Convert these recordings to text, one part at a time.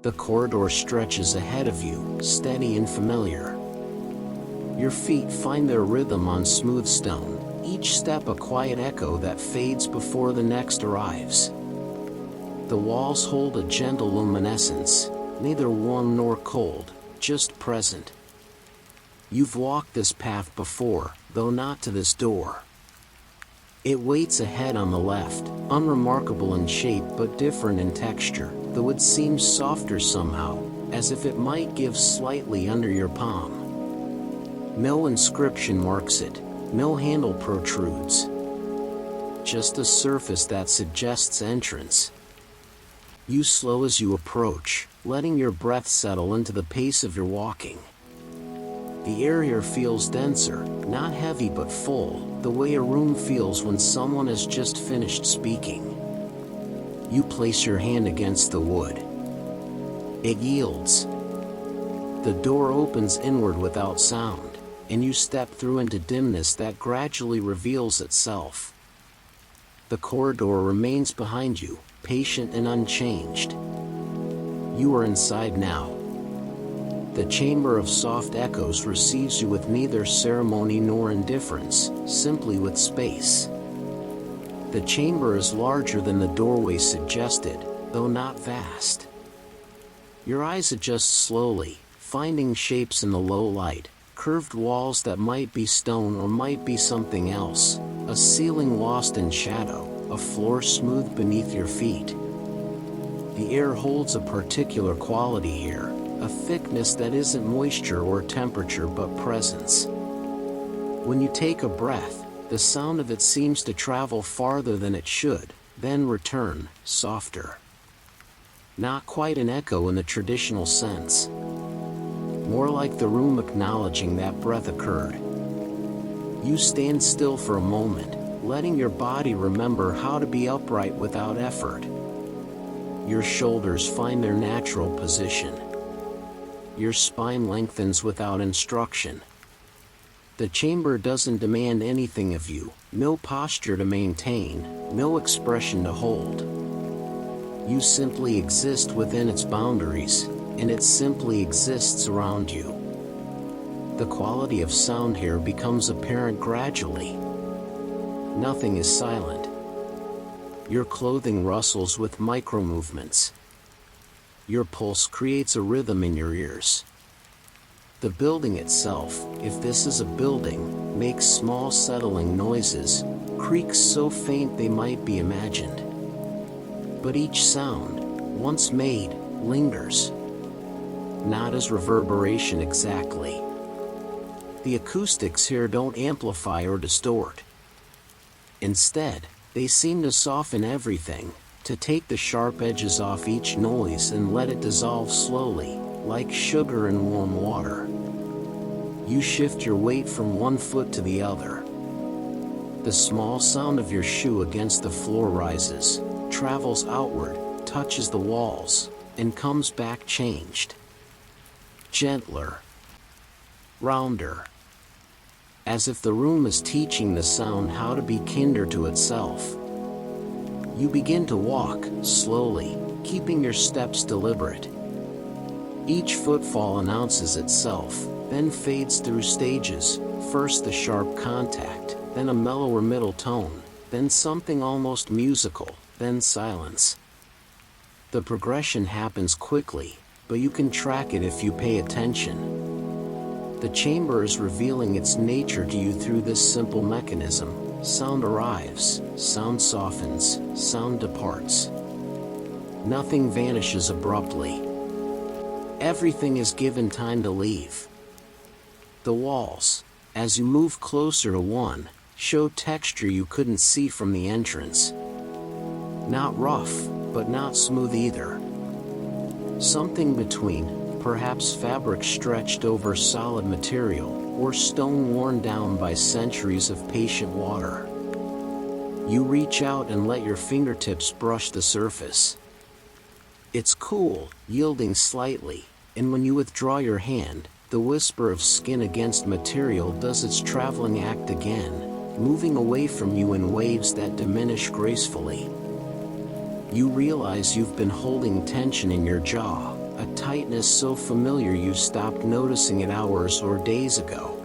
The corridor stretches ahead of you, steady and familiar. Your feet find their rhythm on smooth stone, each step a quiet echo that fades before the next arrives. The walls hold a gentle luminescence, neither warm nor cold, just present. You've walked this path before, though not to this door. It waits ahead on the left, unremarkable in shape but different in texture, though it seems softer somehow, as if it might give slightly under your palm. No inscription marks it, no handle protrudes. Just a surface that suggests entrance. You slow as you approach, letting your breath settle into the pace of your walking. The air here feels denser, not heavy but full, the way a room feels when someone has just finished speaking. You place your hand against the wood. It yields. The door opens inward without sound, and you step through into dimness that gradually reveals itself. The corridor remains behind you, patient and unchanged. You are inside now. The chamber of soft echoes receives you with neither ceremony nor indifference, simply with space. The chamber is larger than the doorway suggested, though not vast. Your eyes adjust slowly, finding shapes in the low light, curved walls that might be stone or might be something else, a ceiling lost in shadow, a floor smooth beneath your feet. The air holds a particular quality here, a thickness that isn't moisture or temperature but presence. When you take a breath, the sound of it seems to travel farther than it should, then return, softer. Not quite an echo in the traditional sense. More like the room acknowledging that breath occurred. You stand still for a moment, letting your body remember how to be upright without effort. Your shoulders find their natural position. Your spine lengthens without instruction. The chamber doesn't demand anything of you, no posture to maintain, no expression to hold. You simply exist within its boundaries, and it simply exists around you. The quality of sound here becomes apparent gradually. Nothing is silent. Your clothing rustles with micro-movements. Your pulse creates a rhythm in your ears. The building itself, if this is a building, makes small settling noises, creaks so faint they might be imagined. But each sound, once made, lingers. Not as reverberation exactly. The acoustics here don't amplify or distort. Instead, they seem to soften everything, to take the sharp edges off each noise and let it dissolve slowly, like sugar in warm water. You shift your weight from one foot to the other. The small sound of your shoe against the floor rises, travels outward, touches the walls, and comes back changed. Gentler. Rounder. As if the room is teaching the sound how to be kinder to itself. You begin to walk, slowly, keeping your steps deliberate. Each footfall announces itself, then fades through stages, first the sharp contact, then a mellower middle tone, then something almost musical, then silence. The progression happens quickly, but you can track it if you pay attention. The chamber is revealing its nature to you through this simple mechanism. Sound arrives, sound softens, sound departs. Nothing vanishes abruptly. Everything is given time to leave. The walls, as you move closer to one, show texture you couldn't see from the entrance. Not rough, but not smooth either. Something between, perhaps fabric stretched over solid material, or stone worn down by centuries of patient water. You reach out and let your fingertips brush the surface. It's cool, yielding slightly, and when you withdraw your hand, the whisper of skin against material does its traveling act again, moving away from you in waves that diminish gracefully. You realize you've been holding tension in your jaw. a tightness so familiar you stopped noticing it hours or days ago.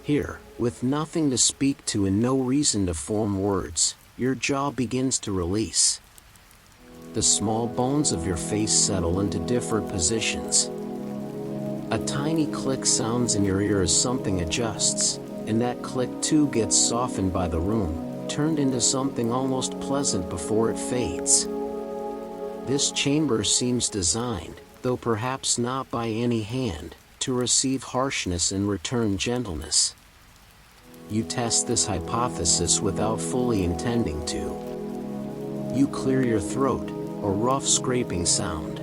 Here, with nothing to speak to and no reason to form words, your jaw begins to release. The small bones of your face settle into different positions. A tiny click sounds in your ear as something adjusts, and that click too gets softened by the room, turned into something almost pleasant before it fades. This chamber seems designed, though perhaps not by any hand, to receive harshness and return gentleness. You test this hypothesis without fully intending to. You clear your throat, a rough scraping sound.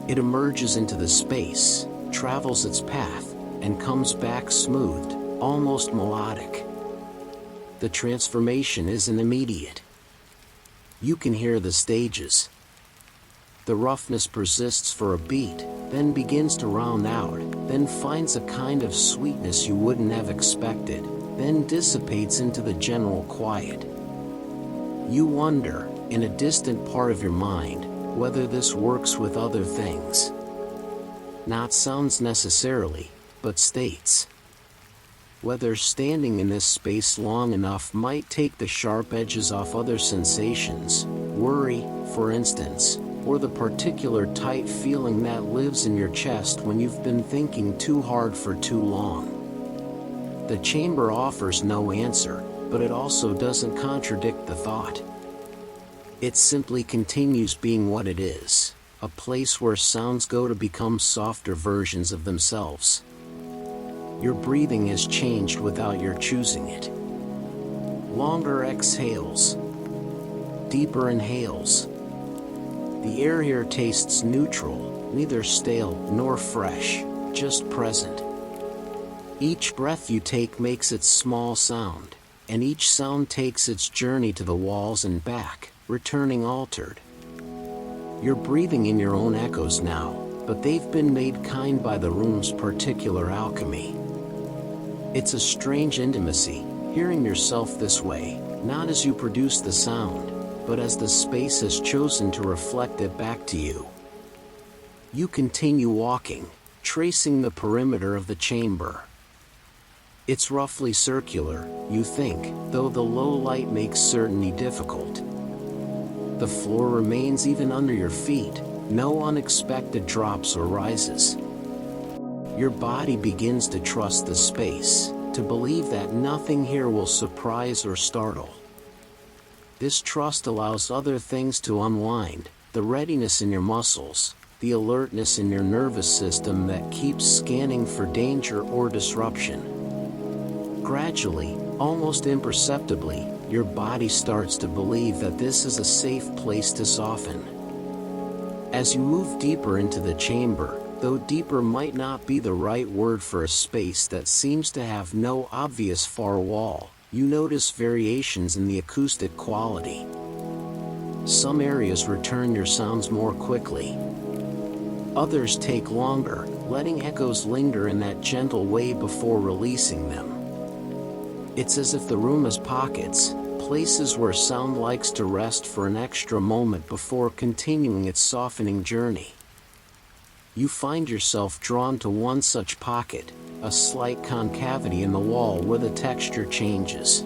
It emerges into the space, travels its path, and comes back smoothed, almost melodic. The transformation isn't immediate. You can hear the stages. The roughness persists for a beat, then begins to round out, then finds a kind of sweetness you wouldn't have expected, then dissipates into the general quiet. You wonder, in a distant part of your mind, whether this works with other things. Not sounds necessarily, but states. Whether standing in this space long enough might take the sharp edges off other sensations, worry, for instance, or the particular tight feeling that lives in your chest when you've been thinking too hard for too long. The chamber offers no answer, but it also doesn't contradict the thought. It simply continues being what it is, a place where sounds go to become softer versions of themselves. Your breathing has changed without your choosing it. Longer exhales. Deeper inhales. The air here tastes neutral, neither stale nor fresh, just present. Each breath you take makes its small sound, and each sound takes its journey to the walls and back, returning altered. You're breathing in your own echoes now, but they've been made kind by the room's particular alchemy. It's a strange intimacy, hearing yourself this way, not as you produce the sound, but as the space has chosen to reflect it back to you. You continue walking, tracing the perimeter of the chamber. It's roughly circular, you think, though the low light makes certainty difficult. The floor remains even under your feet, no unexpected drops or rises. Your body begins to trust the space, to believe that nothing here will surprise or startle. This trust allows other things to unwind, the readiness in your muscles, the alertness in your nervous system that keeps scanning for danger or disruption. Gradually, almost imperceptibly, your body starts to believe that this is a safe place to soften. As you move deeper into the chamber, though deeper might not be the right word for a space that seems to have no obvious far wall, you notice variations in the acoustic quality. Some areas return your sounds more quickly. Others take longer, letting echoes linger in that gentle way before releasing them. It's as if the room has pockets, places where sound likes to rest for an extra moment before continuing its softening journey. You find yourself drawn to one such pocket, a slight concavity in the wall where the texture changes.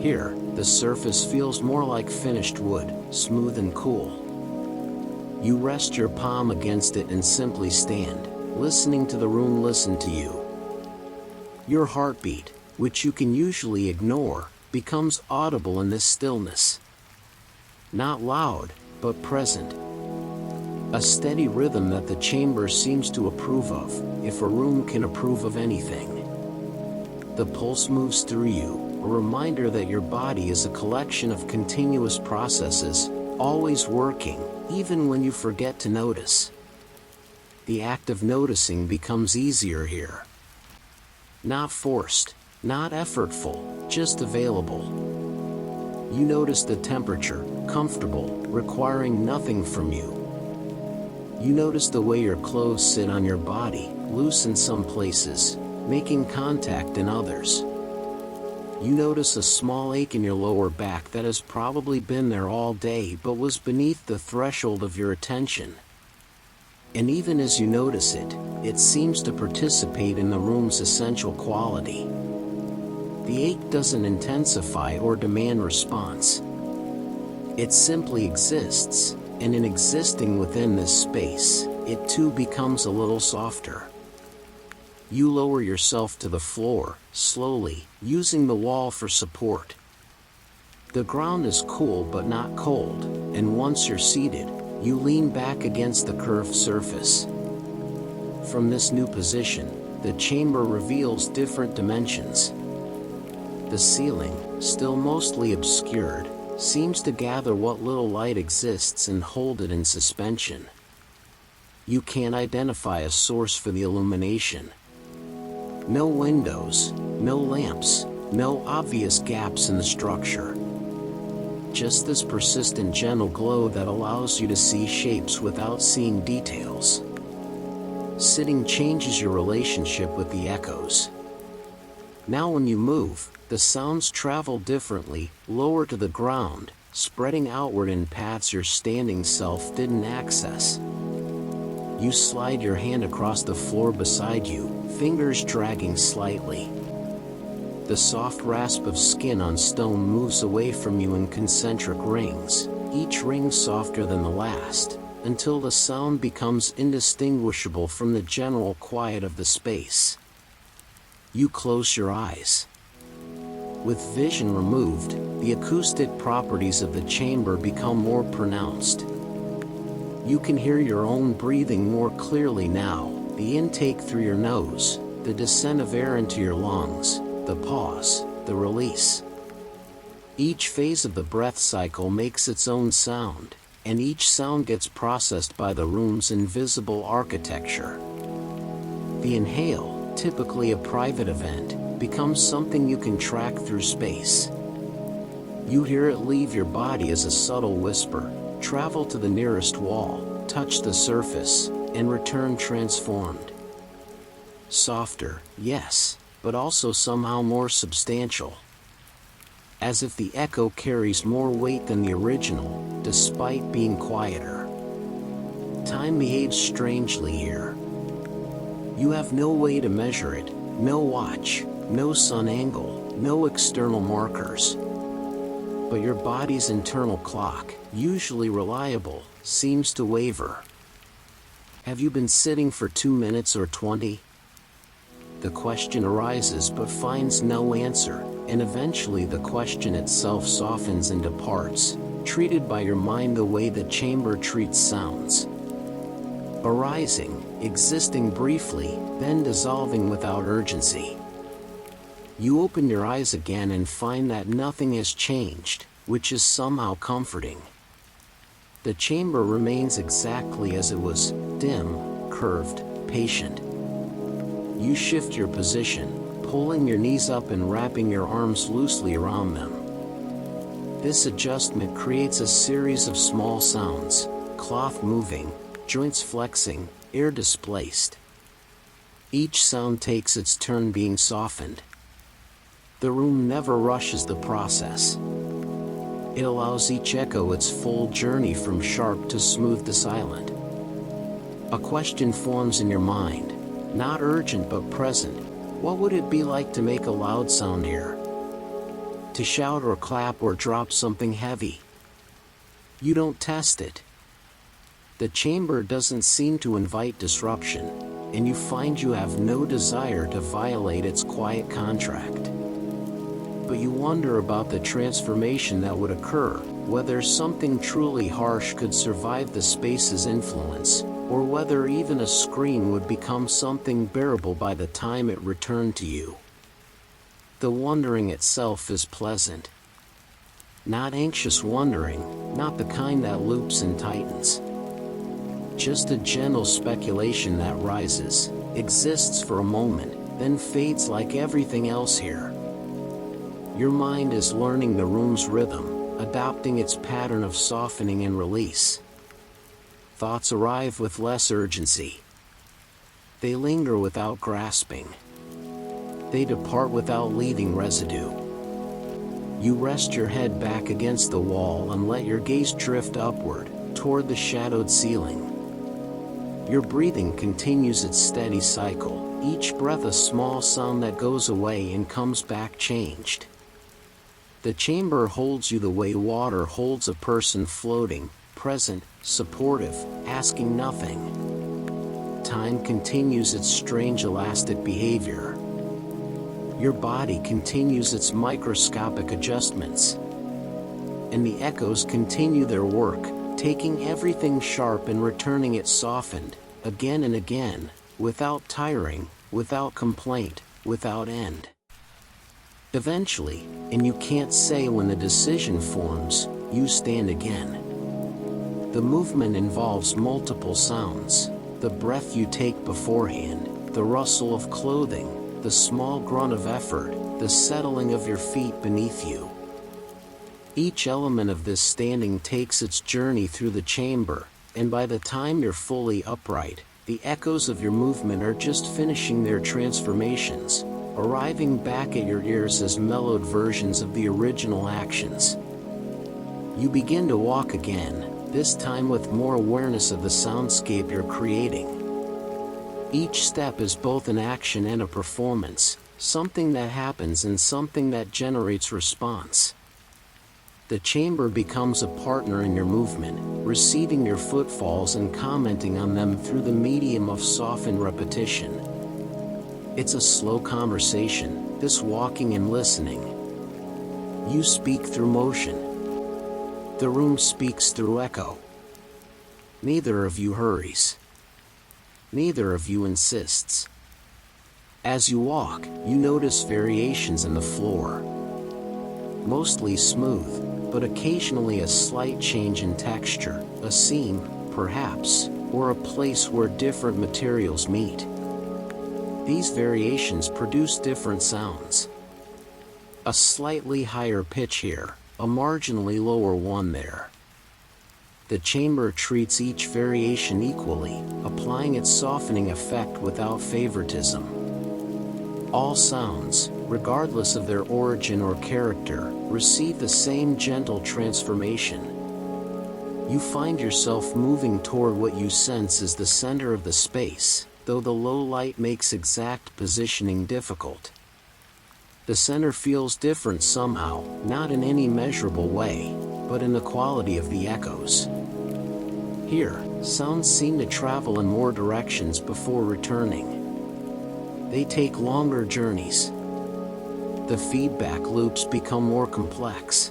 Here, the surface feels more like finished wood, smooth and cool. You rest your palm against it and simply stand, listening to the room listen to you. Your heartbeat, which you can usually ignore, becomes audible in this stillness. Not loud, but present. A steady rhythm that the chamber seems to approve of, if a room can approve of anything. The pulse moves through you, a reminder that your body is a collection of continuous processes, always working, even when you forget to notice. The act of noticing becomes easier here. Not forced, not effortful, just available. You notice the temperature, comfortable, requiring nothing from you. You notice the way your clothes sit on your body, loose in some places, making contact in others. You notice a small ache in your lower back that has probably been there all day but was beneath the threshold of your attention, And even as you notice it, it seems to participate in the room's essential quality. The ache doesn't intensify or demand response. It simply exists, and in existing within this space, it too becomes a little softer. You lower yourself to the floor, slowly, using the wall for support. The ground is cool but not cold, and once you're seated, you lean back against the curved surface. From this new position, the chamber reveals different dimensions. The ceiling, still mostly obscured, seems to gather what little light exists and hold it in suspension. You can't identify a source for the illumination. No windows, no lamps, no obvious gaps in the structure. Just this persistent gentle glow that allows you to see shapes without seeing details. Sitting changes your relationship with the echoes. Now when you move, the sounds travel differently, lower to the ground, spreading outward in paths your standing self didn't access. You slide your hand across the floor beside you, fingers dragging slightly. The soft rasp of skin on stone moves away from you in concentric rings, each ring softer than the last, until the sound becomes indistinguishable from the general quiet of the space. You close your eyes. With vision removed, the acoustic properties of the chamber become more pronounced. You can hear your own breathing more clearly now, the intake through your nose, the descent of air into your lungs, the pause, the release. Each phase of the breath cycle makes its own sound, and each sound gets processed by the room's invisible architecture. The inhale, typically a private event, becomes something you can track through space. You hear it leave your body as a subtle whisper, travel to the nearest wall, touch the surface, and return transformed. Softer, yes, but also somehow more substantial. As if the echo carries more weight than the original, despite being quieter. Time behaves strangely here. You have no way to measure it, no watch, no sun angle, no external markers. But your body's internal clock, usually reliable, seems to waver. Have you been sitting for 2 minutes or 20? The question arises but finds no answer, and eventually the question itself softens and departs, treated by your mind the way the chamber treats sounds. Arising, existing briefly, then dissolving without urgency. You open your eyes again and find that nothing has changed, which is somehow comforting. The chamber remains exactly as it was, dim, curved, patient. You shift your position, pulling your knees up and wrapping your arms loosely around them. This adjustment creates a series of small sounds, cloth moving, joints flexing, air displaced. Each sound takes its turn being softened. The room never rushes the process. It allows each echo its full journey from sharp to smooth to silent. A question forms in your mind, not urgent but present. What would it be like to make a loud sound here? To shout or clap or drop something heavy? You don't test it. The chamber doesn't seem to invite disruption, and you find you have no desire to violate its quiet contract. But you wonder about the transformation that would occur, whether something truly harsh could survive the space's influence, or whether even a scream would become something bearable by the time it returned to you. The wondering itself is pleasant. Not anxious wondering, not the kind that loops and tightens. Just a gentle speculation that rises, exists for a moment, then fades like everything else here. Your mind is learning the room's rhythm, adopting its pattern of softening and release. Thoughts arrive with less urgency. They linger without grasping. They depart without leaving residue. You rest your head back against the wall and let your gaze drift upward, toward the shadowed ceiling. Your breathing continues its steady cycle, each breath a small sound that goes away and comes back changed. The chamber holds you the way water holds a person floating, present, supportive, asking nothing. Time continues its strange elastic behavior. Your body continues its microscopic adjustments. And the echoes continue their work, taking everything sharp and returning it softened, again and again, without tiring, without complaint, without end. Eventually, and you can't say when the decision forms, you stand again. The movement involves multiple sounds: the breath you take beforehand, the rustle of clothing, the small grunt of effort, the settling of your feet beneath you. Each element of this standing takes its journey through the chamber, and by the time you're fully upright, the echoes of your movement are just finishing their transformations, arriving back at your ears as mellowed versions of the original actions. You begin to walk again, this time with more awareness of the soundscape you're creating. Each step is both an action and a performance, something that happens and something that generates response. The chamber becomes a partner in your movement, receiving your footfalls and commenting on them through the medium of softened repetition. It's a slow conversation, this walking and listening. You speak through motion. The room speaks through echo. Neither of you hurries. Neither of you insists. As you walk, you notice variations in the floor. Mostly smooth, but occasionally a slight change in texture, a seam, perhaps, or a place where different materials meet. These variations produce different sounds. A slightly higher pitch here, a marginally lower one there. The chamber treats each variation equally, applying its softening effect without favoritism. All sounds, regardless of their origin or character, receive the same gentle transformation. You find yourself moving toward what you sense is the center of the space, though the low light makes exact positioning difficult. The center feels different somehow, not in any measurable way, but in the quality of the echoes. Here, sounds seem to travel in more directions before returning. They take longer journeys. The feedback loops become more complex.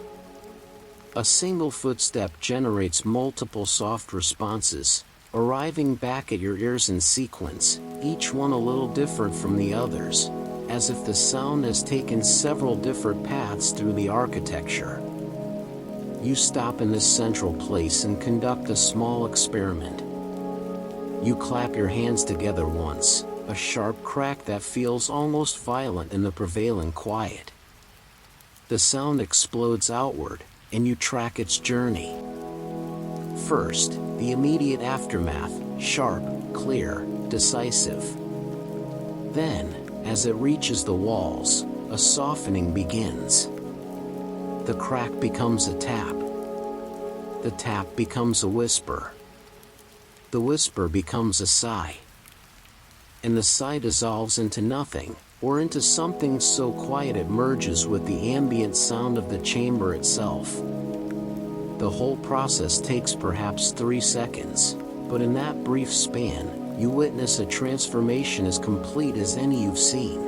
A single footstep generates multiple soft responses, arriving back at your ears in sequence, each one a little different from the others, as if the sound has taken several different paths through the architecture. You stop in this central place and conduct a small experiment. You clap your hands together once, a sharp crack that feels almost violent in the prevailing quiet. The sound explodes outward, and you track its journey. First, the immediate aftermath, sharp, clear, decisive. Then, as it reaches the walls, a softening begins. The crack becomes a tap. The tap becomes a whisper. The whisper becomes a sigh. And the sigh dissolves into nothing, or into something so quiet it merges with the ambient sound of the chamber itself. The whole process takes perhaps 3 seconds, but in that brief span, you witness a transformation as complete as any you've seen.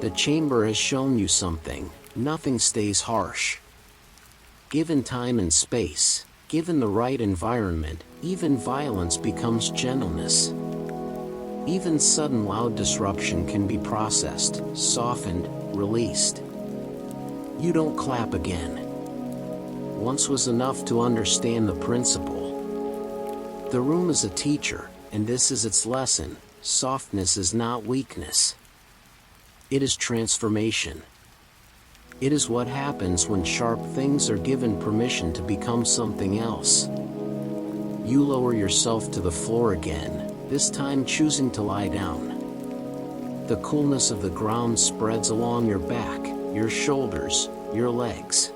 The chamber has shown you something: nothing stays harsh. Given time and space, given the right environment, even violence becomes gentleness. Even sudden loud disruption can be processed, softened, released. You don't clap again. Once was enough to understand the principle. The room is a teacher, and this is its lesson: softness is not weakness. It is transformation. It is what happens when sharp things are given permission to become something else. You lower yourself to the floor again, this time choosing to lie down. The coolness of the ground spreads along your back, your shoulders, your legs.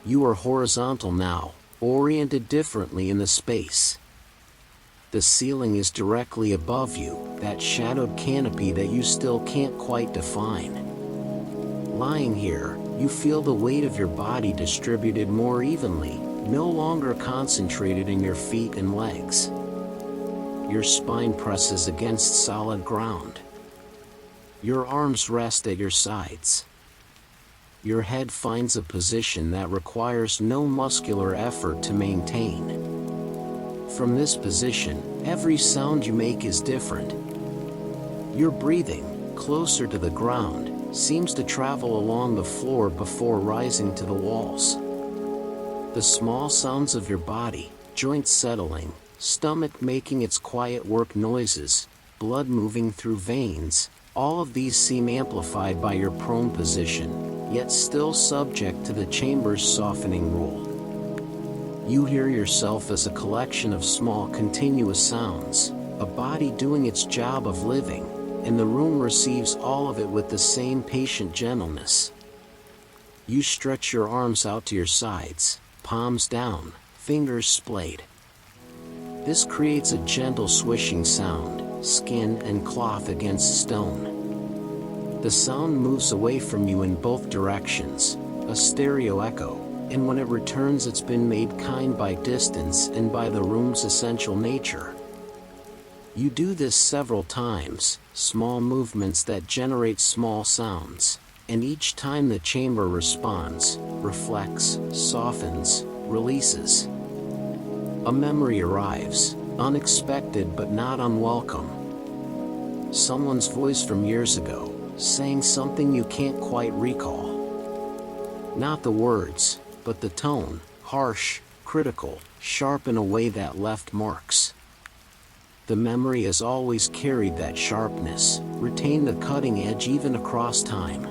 You are horizontal now, oriented differently in the space. The ceiling is directly above you, that shadowed canopy that you still can't quite define. Lying here, you feel the weight of your body distributed more evenly, no longer concentrated in your feet and legs. Your spine presses against solid ground. Your arms rest at your sides. Your head finds a position that requires no muscular effort to maintain. From this position, every sound you make is different. Your breathing, closer to the ground, seems to travel along the floor before rising to the walls. The small sounds of your body, joints settling, stomach making its quiet work noises, blood moving through veins, all of these seem amplified by your prone position, yet still subject to the chamber's softening rule. You hear yourself as a collection of small continuous sounds, a body doing its job of living, and the room receives all of it with the same patient gentleness. You stretch your arms out to your sides, palms down, fingers splayed. This creates a gentle swishing sound, skin and cloth against stone. The sound moves away from you in both directions, a stereo echo, and when it returns it's been made kind by distance and by the room's essential nature. You do this several times, small movements that generate small sounds, and each time the chamber responds, reflects, softens, releases. A memory arrives, unexpected but not unwelcome. Someone's voice from years ago, saying something you can't quite recall. Not the words, but the tone, harsh, critical, sharp in a way that left marks. The memory has always carried that sharpness, retained the cutting edge even across time.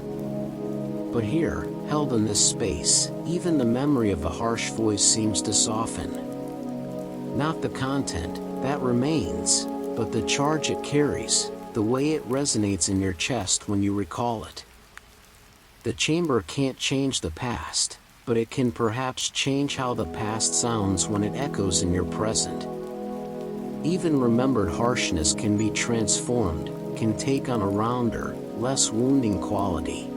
But here, held in this space, even the memory of the harsh voice seems to soften. Not the content, that remains, but the charge it carries, the way it resonates in your chest when you recall it. The chamber can't change the past, but it can perhaps change how the past sounds when it echoes in your present. Even remembered harshness can be transformed, can take on a rounder, less wounding quality.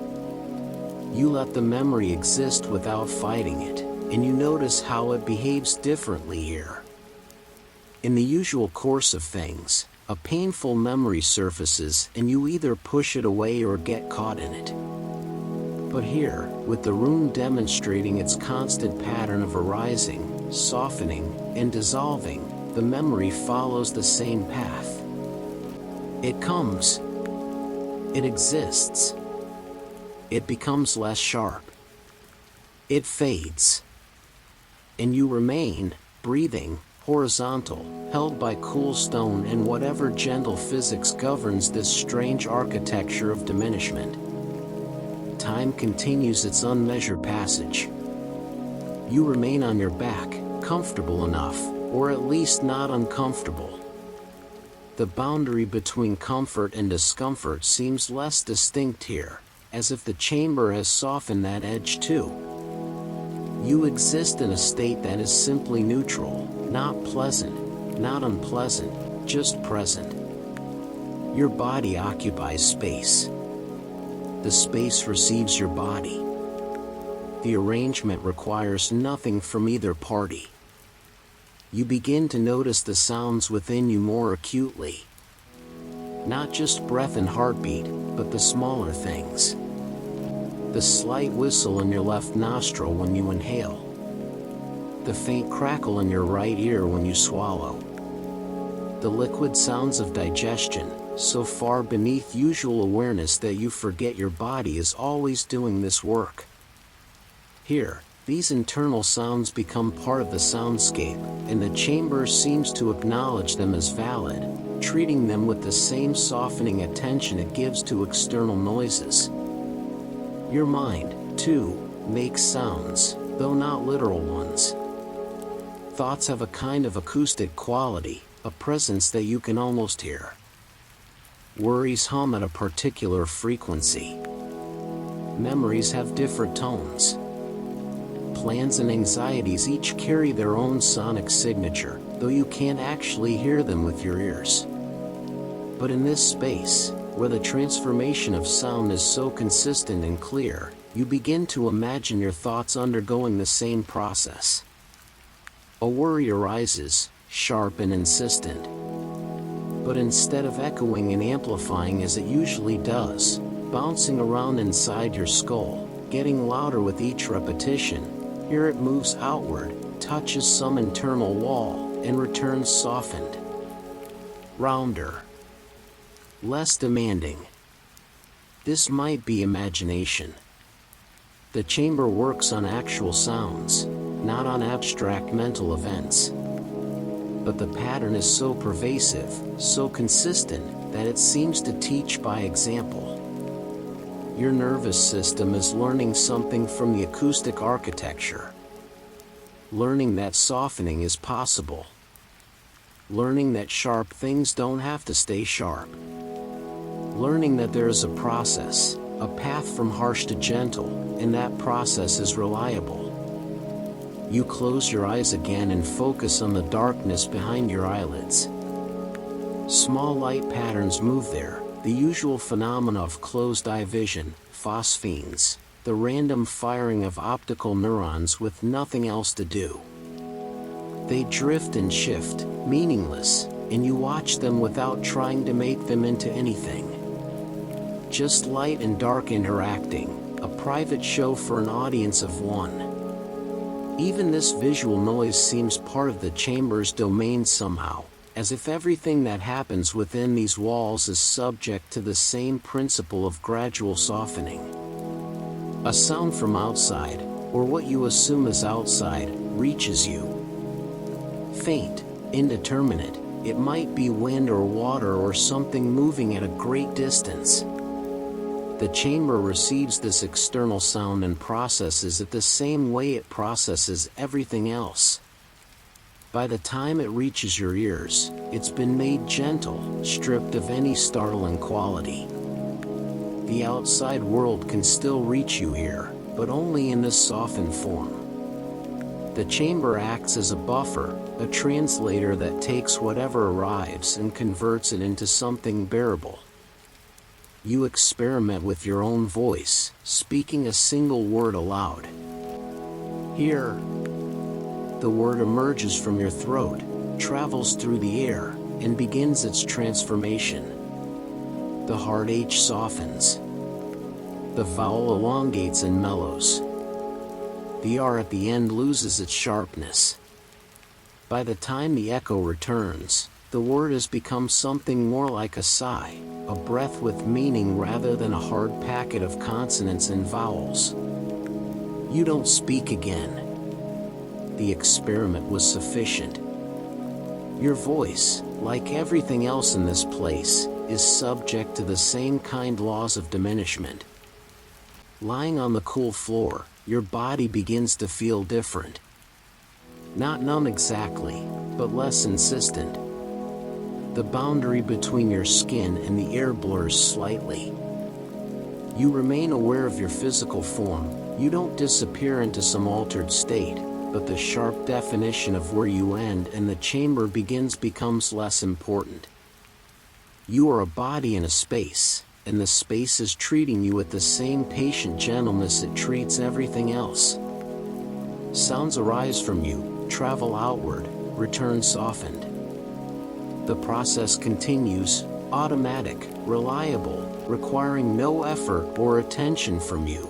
You let the memory exist without fighting it, and you notice how it behaves differently here. In the usual course of things, a painful memory surfaces and you either push it away or get caught in it. But here, with the room demonstrating its constant pattern of arising, softening, and dissolving, the memory follows the same path. It comes. It exists. It becomes less sharp. It fades. And you remain, breathing, horizontal, held by cool stone and whatever gentle physics governs this strange architecture of diminishment. Time continues its unmeasured passage. You remain on your back, comfortable enough, or at least not uncomfortable. The boundary between comfort and discomfort seems less distinct here, as if the chamber has softened that edge too. You exist in a state that is simply neutral, not pleasant, not unpleasant, just present. Your body occupies space. The space receives your body. The arrangement requires nothing from either party. You begin to notice the sounds within you more acutely. Not just breath and heartbeat, but the smaller things. The slight whistle in your left nostril when you inhale. The faint crackle in your right ear when you swallow. The liquid sounds of digestion, so far beneath usual awareness that you forget your body is always doing this work. Here, these internal sounds become part of the soundscape, and the chamber seems to acknowledge them as valid, treating them with the same softening attention it gives to external noises. Your mind, too, makes sounds, though not literal ones. Thoughts have a kind of acoustic quality, a presence that you can almost hear. Worries hum at a particular frequency. Memories have different tones. Plans and anxieties each carry their own sonic signature, though you can't actually hear them with your ears. But in this space, where the transformation of sound is so consistent and clear, you begin to imagine your thoughts undergoing the same process. A worry arises, sharp and insistent. But instead of echoing and amplifying as it usually does, bouncing around inside your skull, getting louder with each repetition, here it moves outward, touches some internal wall, and returns softened. Rounder. Less demanding. This might be imagination. The chamber works on actual sounds, not on abstract mental events. But the pattern is so pervasive, so consistent, that it seems to teach by example. Your nervous system is learning something from the acoustic architecture. Learning that softening is possible. Learning that sharp things don't have to stay sharp. Learning that there is a process, a path from harsh to gentle, and that process is reliable. You close your eyes again and focus on the darkness behind your eyelids. Small light patterns move there, the usual phenomena of closed-eye vision, phosphenes, the random firing of optical neurons with nothing else to do. They drift and shift, meaningless, and you watch them without trying to make them into anything. Just light and dark interacting, a private show for an audience of one. Even this visual noise seems part of the chamber's domain somehow, as if everything that happens within these walls is subject to the same principle of gradual softening. A sound from outside, or what you assume is outside, reaches you. Faint, indeterminate, it might be wind or water or something moving at a great distance. The chamber receives this external sound and processes it the same way it processes everything else. By the time it reaches your ears, it's been made gentle, stripped of any startling quality. The outside world can still reach you here, but only in this softened form. The chamber acts as a buffer, a translator that takes whatever arrives and converts it into something bearable. You experiment with your own voice, speaking a single word aloud. Here, the word emerges from your throat, travels through the air, and begins its transformation. The hard H softens. The vowel elongates and mellows. The R at the end loses its sharpness. By the time the echo returns, the word has become something more like a sigh, a breath with meaning rather than a hard packet of consonants and vowels. You don't speak again. The experiment was sufficient. Your voice, like everything else in this place, is subject to the same kind laws of diminishment. Lying on the cool floor, your body begins to feel different. Not numb exactly, but less insistent. The boundary between your skin and the air blurs slightly. You remain aware of your physical form, you don't disappear into some altered state, but the sharp definition of where you end and the chamber begins becomes less important. You are a body in a space, and the space is treating you with the same patient gentleness it treats everything else. Sounds arise from you, travel outward, return softened. The process continues, automatic, reliable, requiring no effort or attention from you.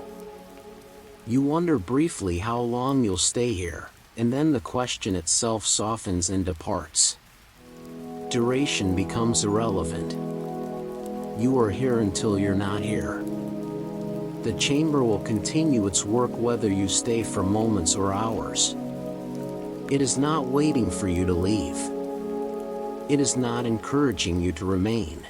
You wonder briefly how long you'll stay here, and then the question itself softens and departs. Duration becomes irrelevant. You are here until you're not here. The chamber will continue its work whether you stay for moments or hours. It is not waiting for you to leave. It is not encouraging you to remain.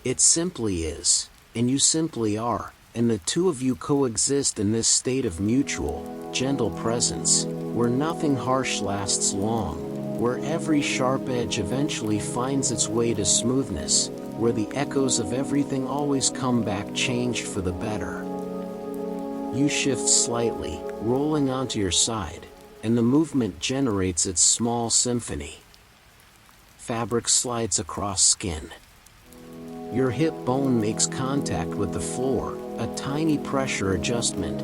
It simply is, and you simply are, and the two of you coexist in this state of mutual, gentle presence, where nothing harsh lasts long, where every sharp edge eventually finds its way to smoothness, where the echoes of everything always come back changed for the better. You shift slightly, rolling onto your side, and the movement generates its small symphony. Fabric slides across skin. Your hip bone makes contact with the floor, a tiny pressure adjustment.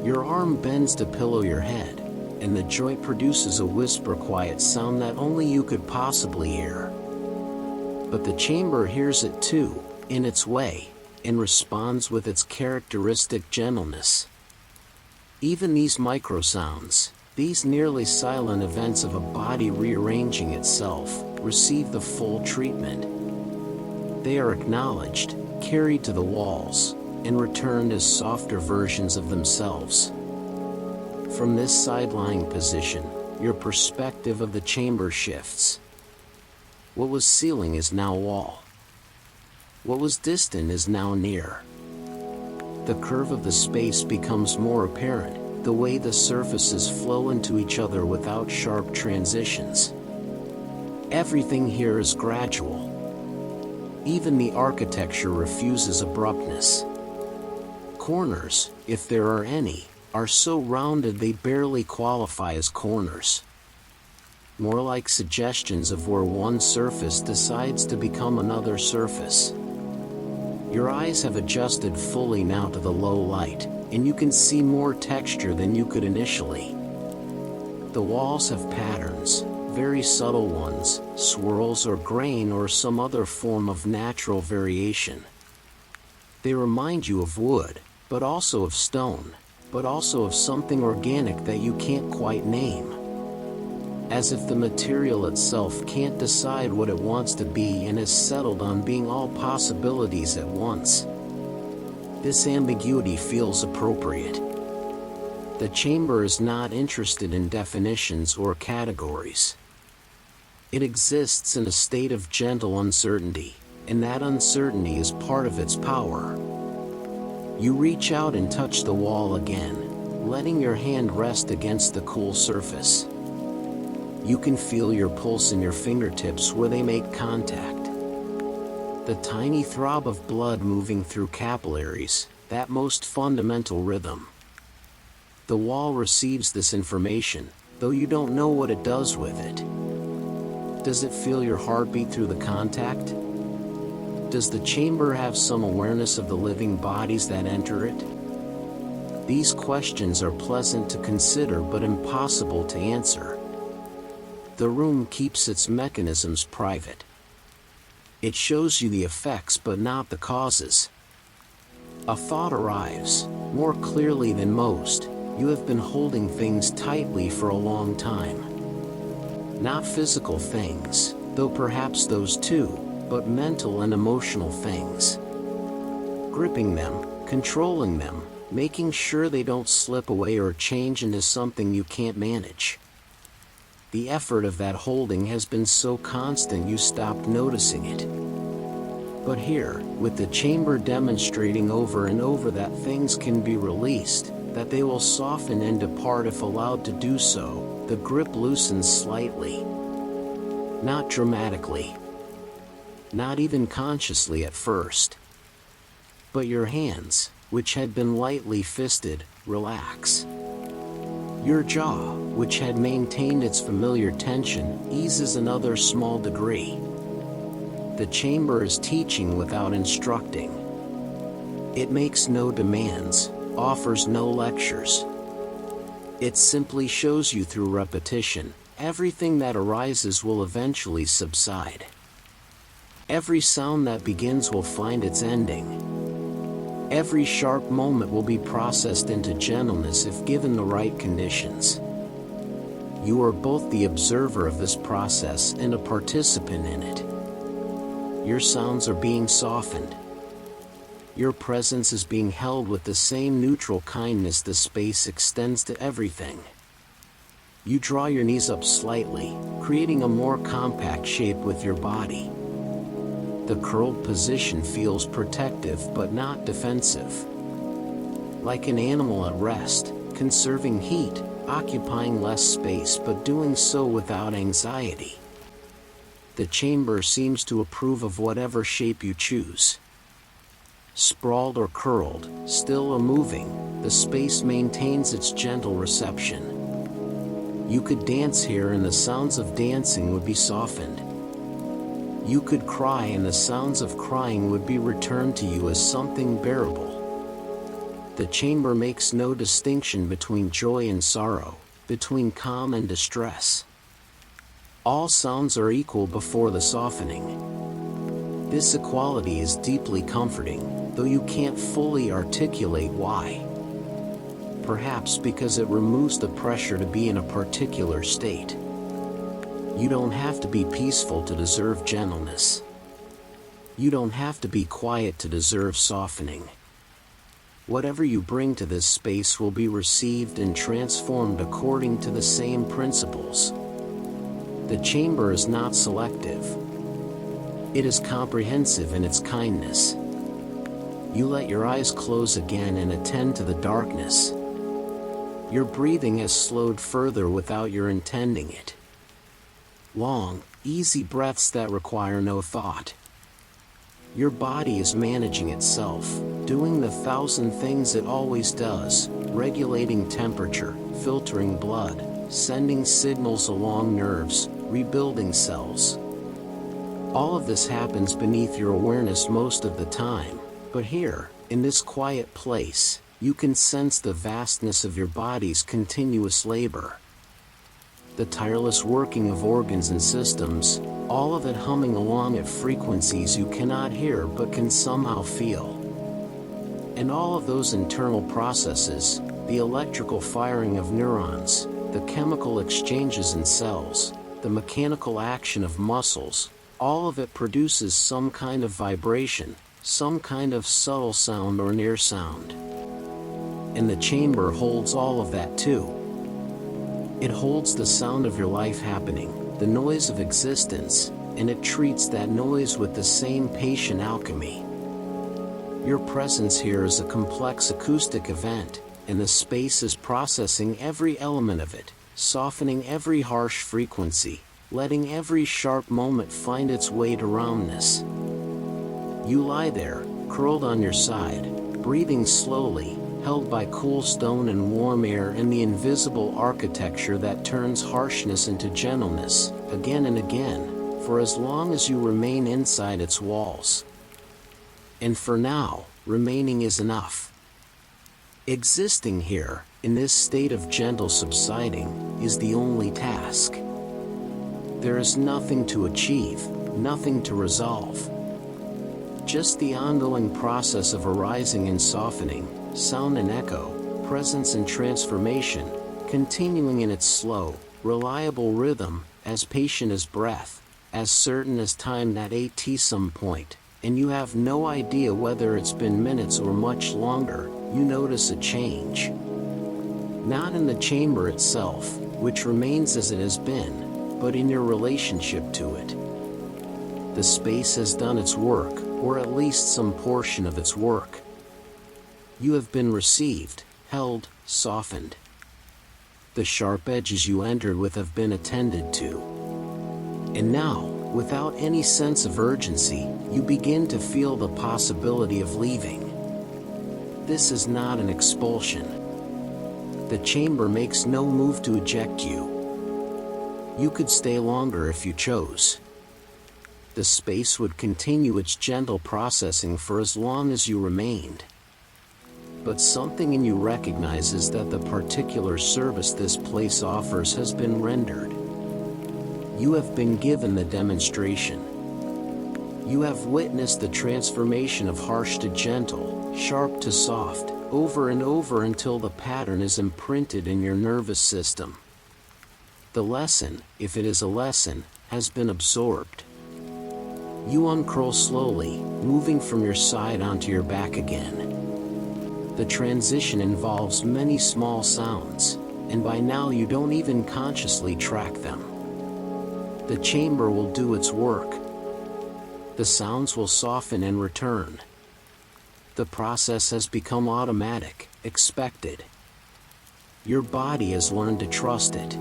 Your arm bends to pillow your head, and the joint produces a whisper-quiet sound that only you could possibly hear. But the chamber hears it too, in its way, and responds with its characteristic gentleness. Even these microsounds, these nearly silent events of a body rearranging itself, receive the full treatment. They are acknowledged, carried to the walls, and returned as softer versions of themselves. From this sideline position, your perspective of the chamber shifts. What was ceiling is now wall. What was distant is now near. The curve of the space becomes more apparent, the way the surfaces flow into each other without sharp transitions. Everything here is gradual. Even the architecture refuses abruptness. Corners, if there are any, are so rounded they barely qualify as corners. More like suggestions of where one surface decides to become another surface. Your eyes have adjusted fully now to the low light, and you can see more texture than you could initially. The walls have patterns, very subtle ones, swirls or grain or some other form of natural variation. They remind you of wood, but also of stone, but also of something organic that you can't quite name. As if the material itself can't decide what it wants to be and is settled on being all possibilities at once. This ambiguity feels appropriate. The chamber is not interested in definitions or categories. It exists in a state of gentle uncertainty, and that uncertainty is part of its power. You reach out and touch the wall again, letting your hand rest against the cool surface. You can feel your pulse in your fingertips where they make contact. The tiny throb of blood moving through capillaries, that most fundamental rhythm. The wall receives this information, though you don't know what it does with it. Does it feel your heartbeat through the contact? Does the chamber have some awareness of the living bodies that enter it? These questions are pleasant to consider but impossible to answer. The room keeps its mechanisms private. It shows you the effects but not the causes. A thought arrives, more clearly than most. You have been holding things tightly for a long time. Not physical things, though perhaps those too, but mental and emotional things. Gripping them, controlling them, making sure they don't slip away or change into something you can't manage. The effort of that holding has been so constant you stopped noticing it. But here, with the chamber demonstrating over and over that things can be released, that they will soften and depart if allowed to do so, the grip loosens slightly. Not dramatically. Not even consciously at first. But your hands, which had been lightly fisted, relax. Your jaw, which had maintained its familiar tension, eases another small degree. The chamber is teaching without instructing. It makes no demands, offers no lectures. It simply shows you through repetition, everything that arises will eventually subside. Every sound that begins will find its ending. Every sharp moment will be processed into gentleness if given the right conditions. You are both the observer of this process and a participant in it. Your sounds are being softened. Your presence is being held with the same neutral kindness the space extends to everything. You draw your knees up slightly, creating a more compact shape with your body. The curled position feels protective but not defensive. Like an animal at rest, conserving heat, occupying less space but doing so without anxiety. The chamber seems to approve of whatever shape you choose. Sprawled or curled, still or moving, the space maintains its gentle reception. You could dance here and the sounds of dancing would be softened. You could cry and the sounds of crying would be returned to you as something bearable. The chamber makes no distinction between joy and sorrow, between calm and distress. All sounds are equal before the softening. This equality is deeply comforting, though you can't fully articulate why. Perhaps because it removes the pressure to be in a particular state. You don't have to be peaceful to deserve gentleness. You don't have to be quiet to deserve softening. Whatever you bring to this space will be received and transformed according to the same principles. The chamber is not selective. It is comprehensive in its kindness. You let your eyes close again and attend to the darkness. Your breathing has slowed further without your intending it. Long, easy breaths that require no thought. Your body is managing itself, doing the 1,000 things it always does, regulating temperature, filtering blood, sending signals along nerves, rebuilding cells. All of this happens beneath your awareness most of the time, but here, in this quiet place, you can sense the vastness of your body's continuous labor. The tireless working of organs and systems, all of it humming along at frequencies you cannot hear but can somehow feel. And all of those internal processes, the electrical firing of neurons, the chemical exchanges in cells, the mechanical action of muscles, all of it produces some kind of vibration, some kind of subtle sound or near sound. And the chamber holds all of that too. It holds the sound of your life happening, the noise of existence, and it treats that noise with the same patient alchemy. Your presence here is a complex acoustic event, and the space is processing every element of it, softening every harsh frequency, letting every sharp moment find its way to roundness. You lie there, curled on your side, breathing slowly, held by cool stone and warm air and the invisible architecture that turns harshness into gentleness, again and again, for as long as you remain inside its walls. And for now, remaining is enough. Existing here, in this state of gentle subsiding, is the only task. There is nothing to achieve, nothing to resolve. Just the ongoing process of arising and softening, sound and echo, presence and transformation, continuing in its slow, reliable rhythm, as patient as breath, as certain as time at some point, and you have no idea whether it's been minutes or much longer, you notice a change. Not in the chamber itself, which remains as it has been, but in your relationship to it. The space has done its work, or at least some portion of its work. You have been received, held, softened. The sharp edges you entered with have been attended to. And now, without any sense of urgency, you begin to feel the possibility of leaving. This is not an expulsion. The chamber makes no move to eject you. You could stay longer if you chose. The space would continue its gentle processing for as long as you remained. But something in you recognizes that the particular service this place offers has been rendered. You have been given the demonstration. You have witnessed the transformation of harsh to gentle, sharp to soft, over and over until the pattern is imprinted in your nervous system. The lesson, if it is a lesson, has been absorbed. You uncurl slowly, moving from your side onto your back again. The transition involves many small sounds, and by now you don't even consciously track them. The chamber will do its work. The sounds will soften and return. The process has become automatic, expected. Your body has learned to trust it.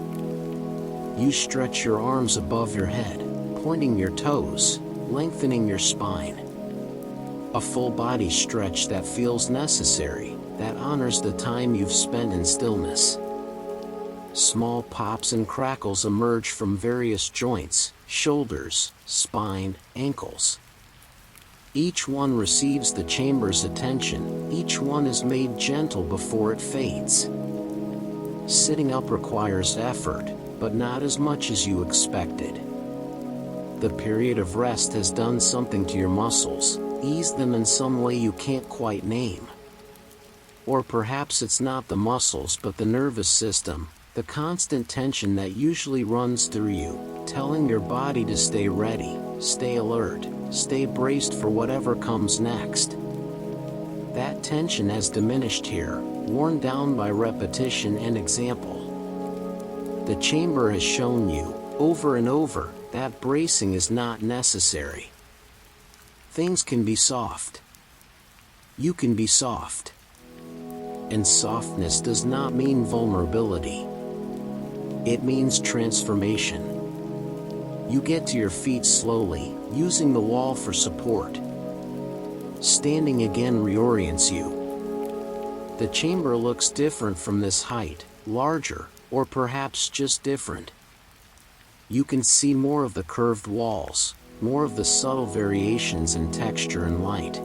You stretch your arms above your head, pointing your toes, lengthening your spine. A full body stretch that feels necessary, that honors the time you've spent in stillness. Small pops and crackles emerge from various joints, shoulders, spine, ankles. Each one receives the chamber's attention, each one is made gentle before it fades. Sitting up requires effort, but not as much as you expected. The period of rest has done something to your muscles, eased them in some way you can't quite name. Or perhaps it's not the muscles but the nervous system, the constant tension that usually runs through you, telling your body to stay ready, stay alert, stay braced for whatever comes next. That tension has diminished here, worn down by repetition and example. The chamber has shown you, over and over, that bracing is not necessary. Things can be soft. You can be soft. And softness does not mean vulnerability. It means transformation. You get to your feet slowly, using the wall for support. Standing again reorients you. The chamber looks different from this height, larger, or perhaps just different. You can see more of the curved walls, more of the subtle variations in texture and light.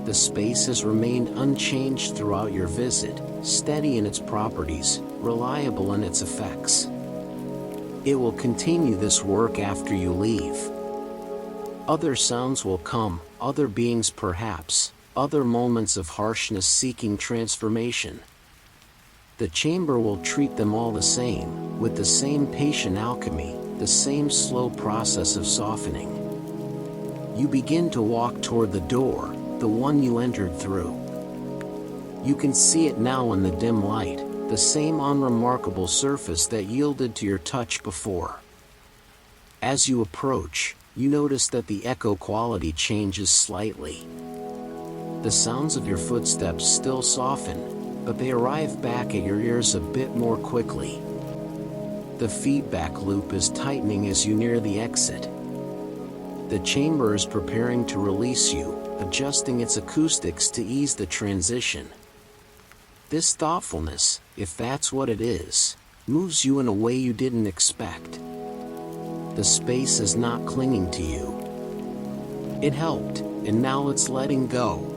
The space has remained unchanged throughout your visit, steady in its properties, reliable in its effects. It will continue this work after you leave. Other sounds will come, other beings perhaps, other moments of harshness seeking transformation. The chamber will treat them all the same, with the same patient alchemy, the same slow process of softening. You begin to walk toward the door, the one you entered through. You can see it now in the dim light, the same unremarkable surface that yielded to your touch before. As you approach, you notice that the echo quality changes slightly. The sounds of your footsteps still soften, but they arrive back at your ears a bit more quickly. The feedback loop is tightening as you near the exit. The chamber is preparing to release you, adjusting its acoustics to ease the transition. This thoughtfulness, if that's what it is, moves you in a way you didn't expect. The space is not clinging to you. It helped, and now it's letting go.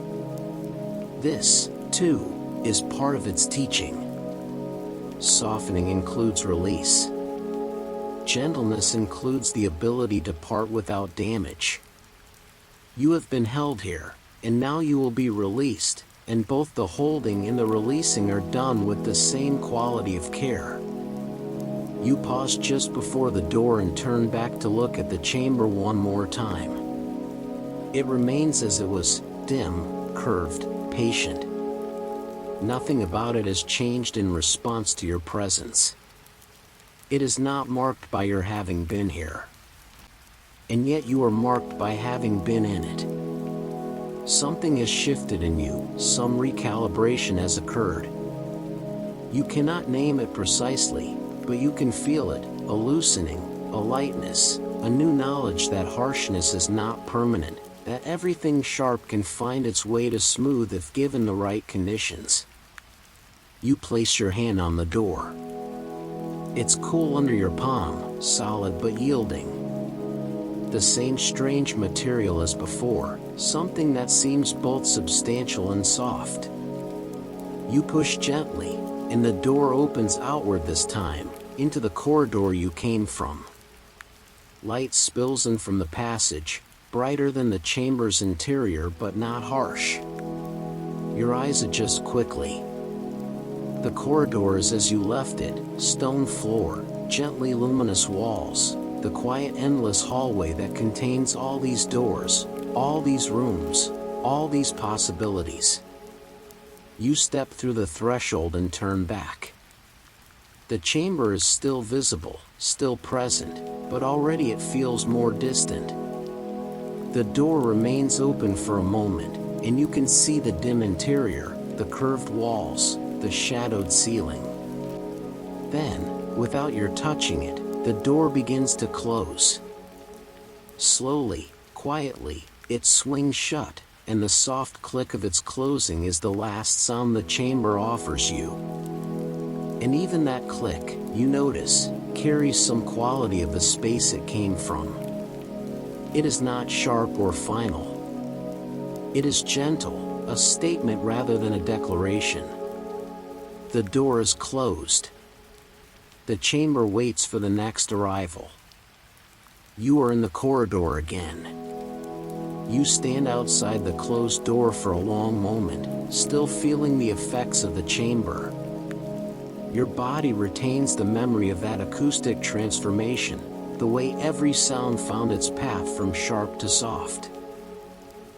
This, too, is part of its teaching. Softening includes release. Gentleness includes the ability to part without damage. You have been held here, and now you will be released, and both the holding and the releasing are done with the same quality of care. You pause just before the door and turn back to look at the chamber one more time. It remains as it was, dim, curved, patient. Nothing about it has changed in response to your presence. It is not marked by your having been here. And yet you are marked by having been in it. Something has shifted in you, some recalibration has occurred. You cannot name it precisely, but you can feel it, a loosening, a lightness, a new knowledge that harshness is not permanent, that everything sharp can find its way to smooth if given the right conditions. You place your hand on the door. It's cool under your palm, solid but yielding. The same strange material as before, something that seems both substantial and soft. You push gently, and the door opens outward this time, into the corridor you came from. Light spills in from the passage, brighter than the chamber's interior but not harsh. Your eyes adjust quickly. The corridor is as you left it, stone floor, gently luminous walls, the quiet endless hallway that contains all these doors, all these rooms, all these possibilities. You step through the threshold and turn back. The chamber is still visible, still present, but already it feels more distant. The door remains open for a moment, and you can see the dim interior, the curved walls, the shadowed ceiling. Then, without your touching it, the door begins to close. Slowly, quietly, it swings shut, and the soft click of its closing is the last sound the chamber offers you. And even that click, you notice, carries some quality of the space it came from. It is not sharp or final. It is gentle, a statement rather than a declaration. The door is closed. The chamber waits for the next arrival. You are in the corridor again. You stand outside the closed door for a long moment, still feeling the effects of the chamber. Your body retains the memory of that acoustic transformation, the way every sound found its path from sharp to soft.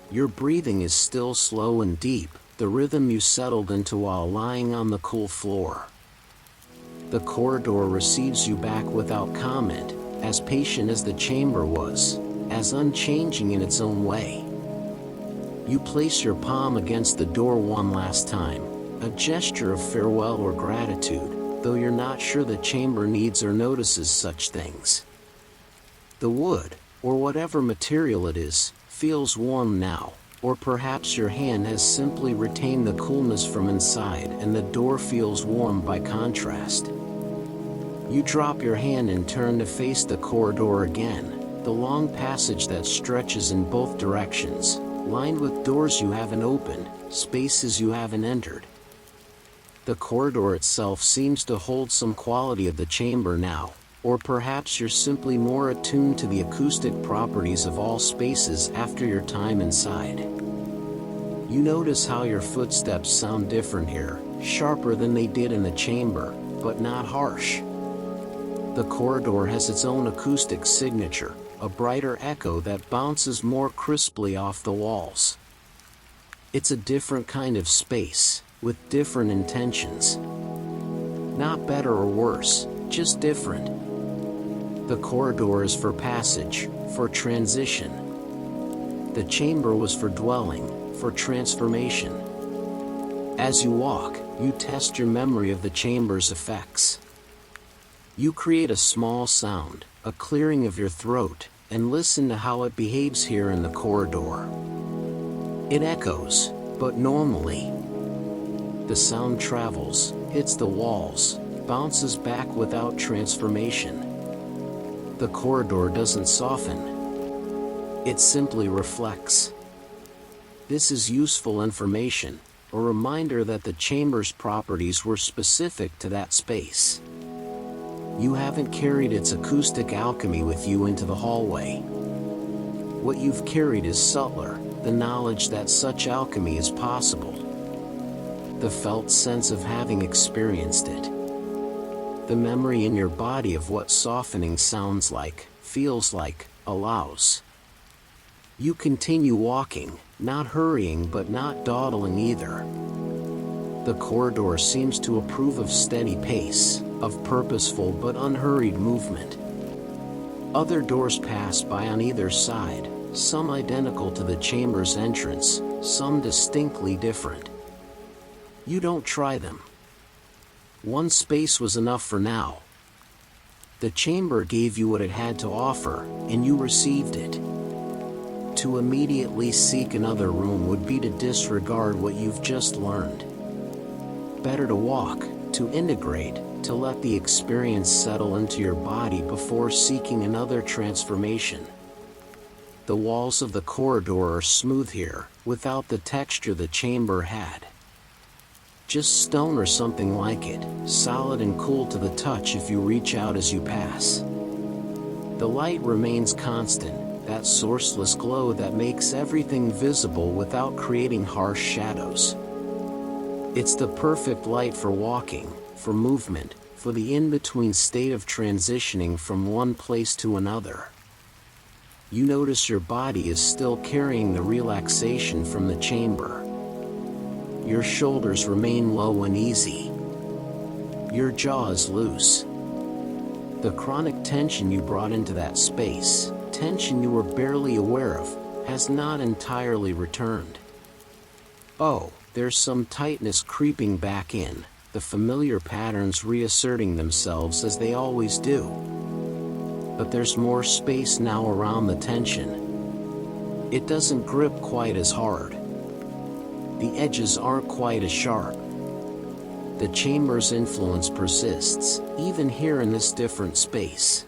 Your breathing is still slow and deep, the rhythm you settled into while lying on the cool floor. The corridor receives you back without comment, as patient as the chamber was, as unchanging in its own way. You place your palm against the door one last time, a gesture of farewell or gratitude, though you're not sure the chamber needs or notices such things. The wood, or whatever material it is, feels warm now, or perhaps your hand has simply retained the coolness from inside and the door feels warm by contrast. You drop your hand and turn to face the corridor again, the long passage that stretches in both directions, lined with doors you haven't opened, spaces you haven't entered. The corridor itself seems to hold some quality of the chamber now, or perhaps you're simply more attuned to the acoustic properties of all spaces after your time inside. You notice how your footsteps sound different here, sharper than they did in the chamber, but not harsh. The corridor has its own acoustic signature, a brighter echo that bounces more crisply off the walls. It's a different kind of space, with different intentions. Not better or worse, just different. The corridor is for passage, for transition. The chamber was for dwelling, for transformation. As you walk, you test your memory of the chamber's effects. You create a small sound, a clearing of your throat, and listen to how it behaves here in the corridor. It echoes, but normally. The sound travels, hits the walls, bounces back without transformation. The corridor doesn't soften. It simply reflects. This is useful information, a reminder that the chamber's properties were specific to that space. You haven't carried its acoustic alchemy with you into the hallway. What you've carried is subtler, the knowledge that such alchemy is possible. The felt sense of having experienced it. The memory in your body of what softening sounds like, feels like, allows. You continue walking, not hurrying but not dawdling either. The corridor seems to approve of steady pace, of purposeful but unhurried movement. Other doors pass by on either side, some identical to the chamber's entrance, some distinctly different. You don't try them. One space was enough for now. The chamber gave you what it had to offer, and you received it. To immediately seek another room would be to disregard what you've just learned. Better to walk, to integrate, to let the experience settle into your body before seeking another transformation. The walls of the corridor are smooth here, without the texture the chamber had. Just stone or something like it, solid and cool to the touch if you reach out as you pass. The light remains constant, that sourceless glow that makes everything visible without creating harsh shadows. It's the perfect light for walking, for movement, for the in-between state of transitioning from one place to another. You notice your body is still carrying the relaxation from the chamber. Your shoulders remain low and easy. Your jaw is loose. The chronic tension you brought into that space, tension you were barely aware of, has not entirely returned. Oh, there's some tightness creeping back in, the familiar patterns reasserting themselves as they always do. But there's more space now around the tension. It doesn't grip quite as hard. The edges aren't quite as sharp. the chamber's influence persists, even here in this different space.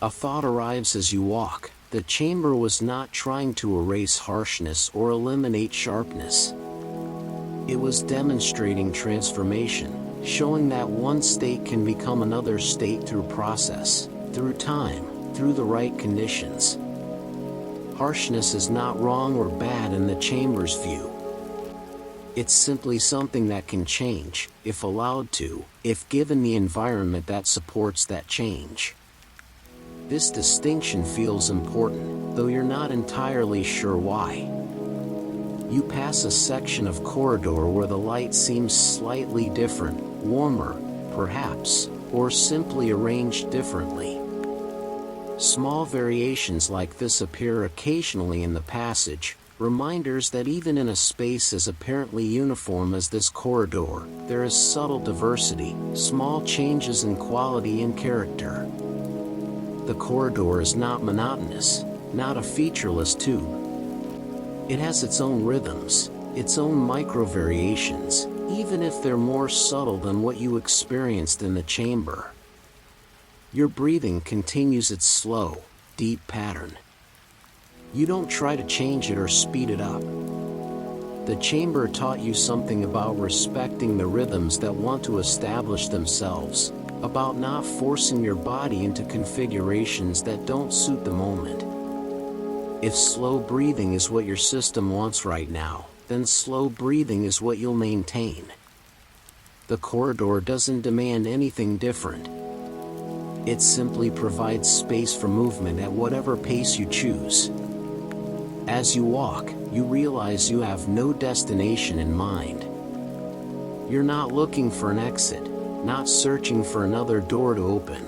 A thought arrives as you walk. The chamber was not trying to erase harshness or eliminate sharpness. It was demonstrating transformation, showing that one state can become another state through process, through time, through the right conditions. Harshness is not wrong or bad in the chamber's view. It's simply something that can change, if allowed to, if given the environment that supports that change. This distinction feels important, though you're not entirely sure why. You pass a section of corridor where the light seems slightly different, warmer, perhaps, or simply arranged differently. Small variations like this appear occasionally in the passage, reminders that even in a space as apparently uniform as this corridor, there is subtle diversity, small changes in quality and character. The corridor is not monotonous, not a featureless tube. It has its own rhythms, its own micro-variations, even if they're more subtle than what you experienced in the chamber. Your breathing continues its slow, deep pattern. You don't try to change it or speed it up. The chamber taught you something about respecting the rhythms that want to establish themselves, about not forcing your body into configurations that don't suit the moment. If slow breathing is what your system wants right now, then slow breathing is what you'll maintain. The corridor doesn't demand anything different. It simply provides space for movement at whatever pace you choose. As you walk, you realize you have no destination in mind. You're not looking for an exit, not searching for another door to open.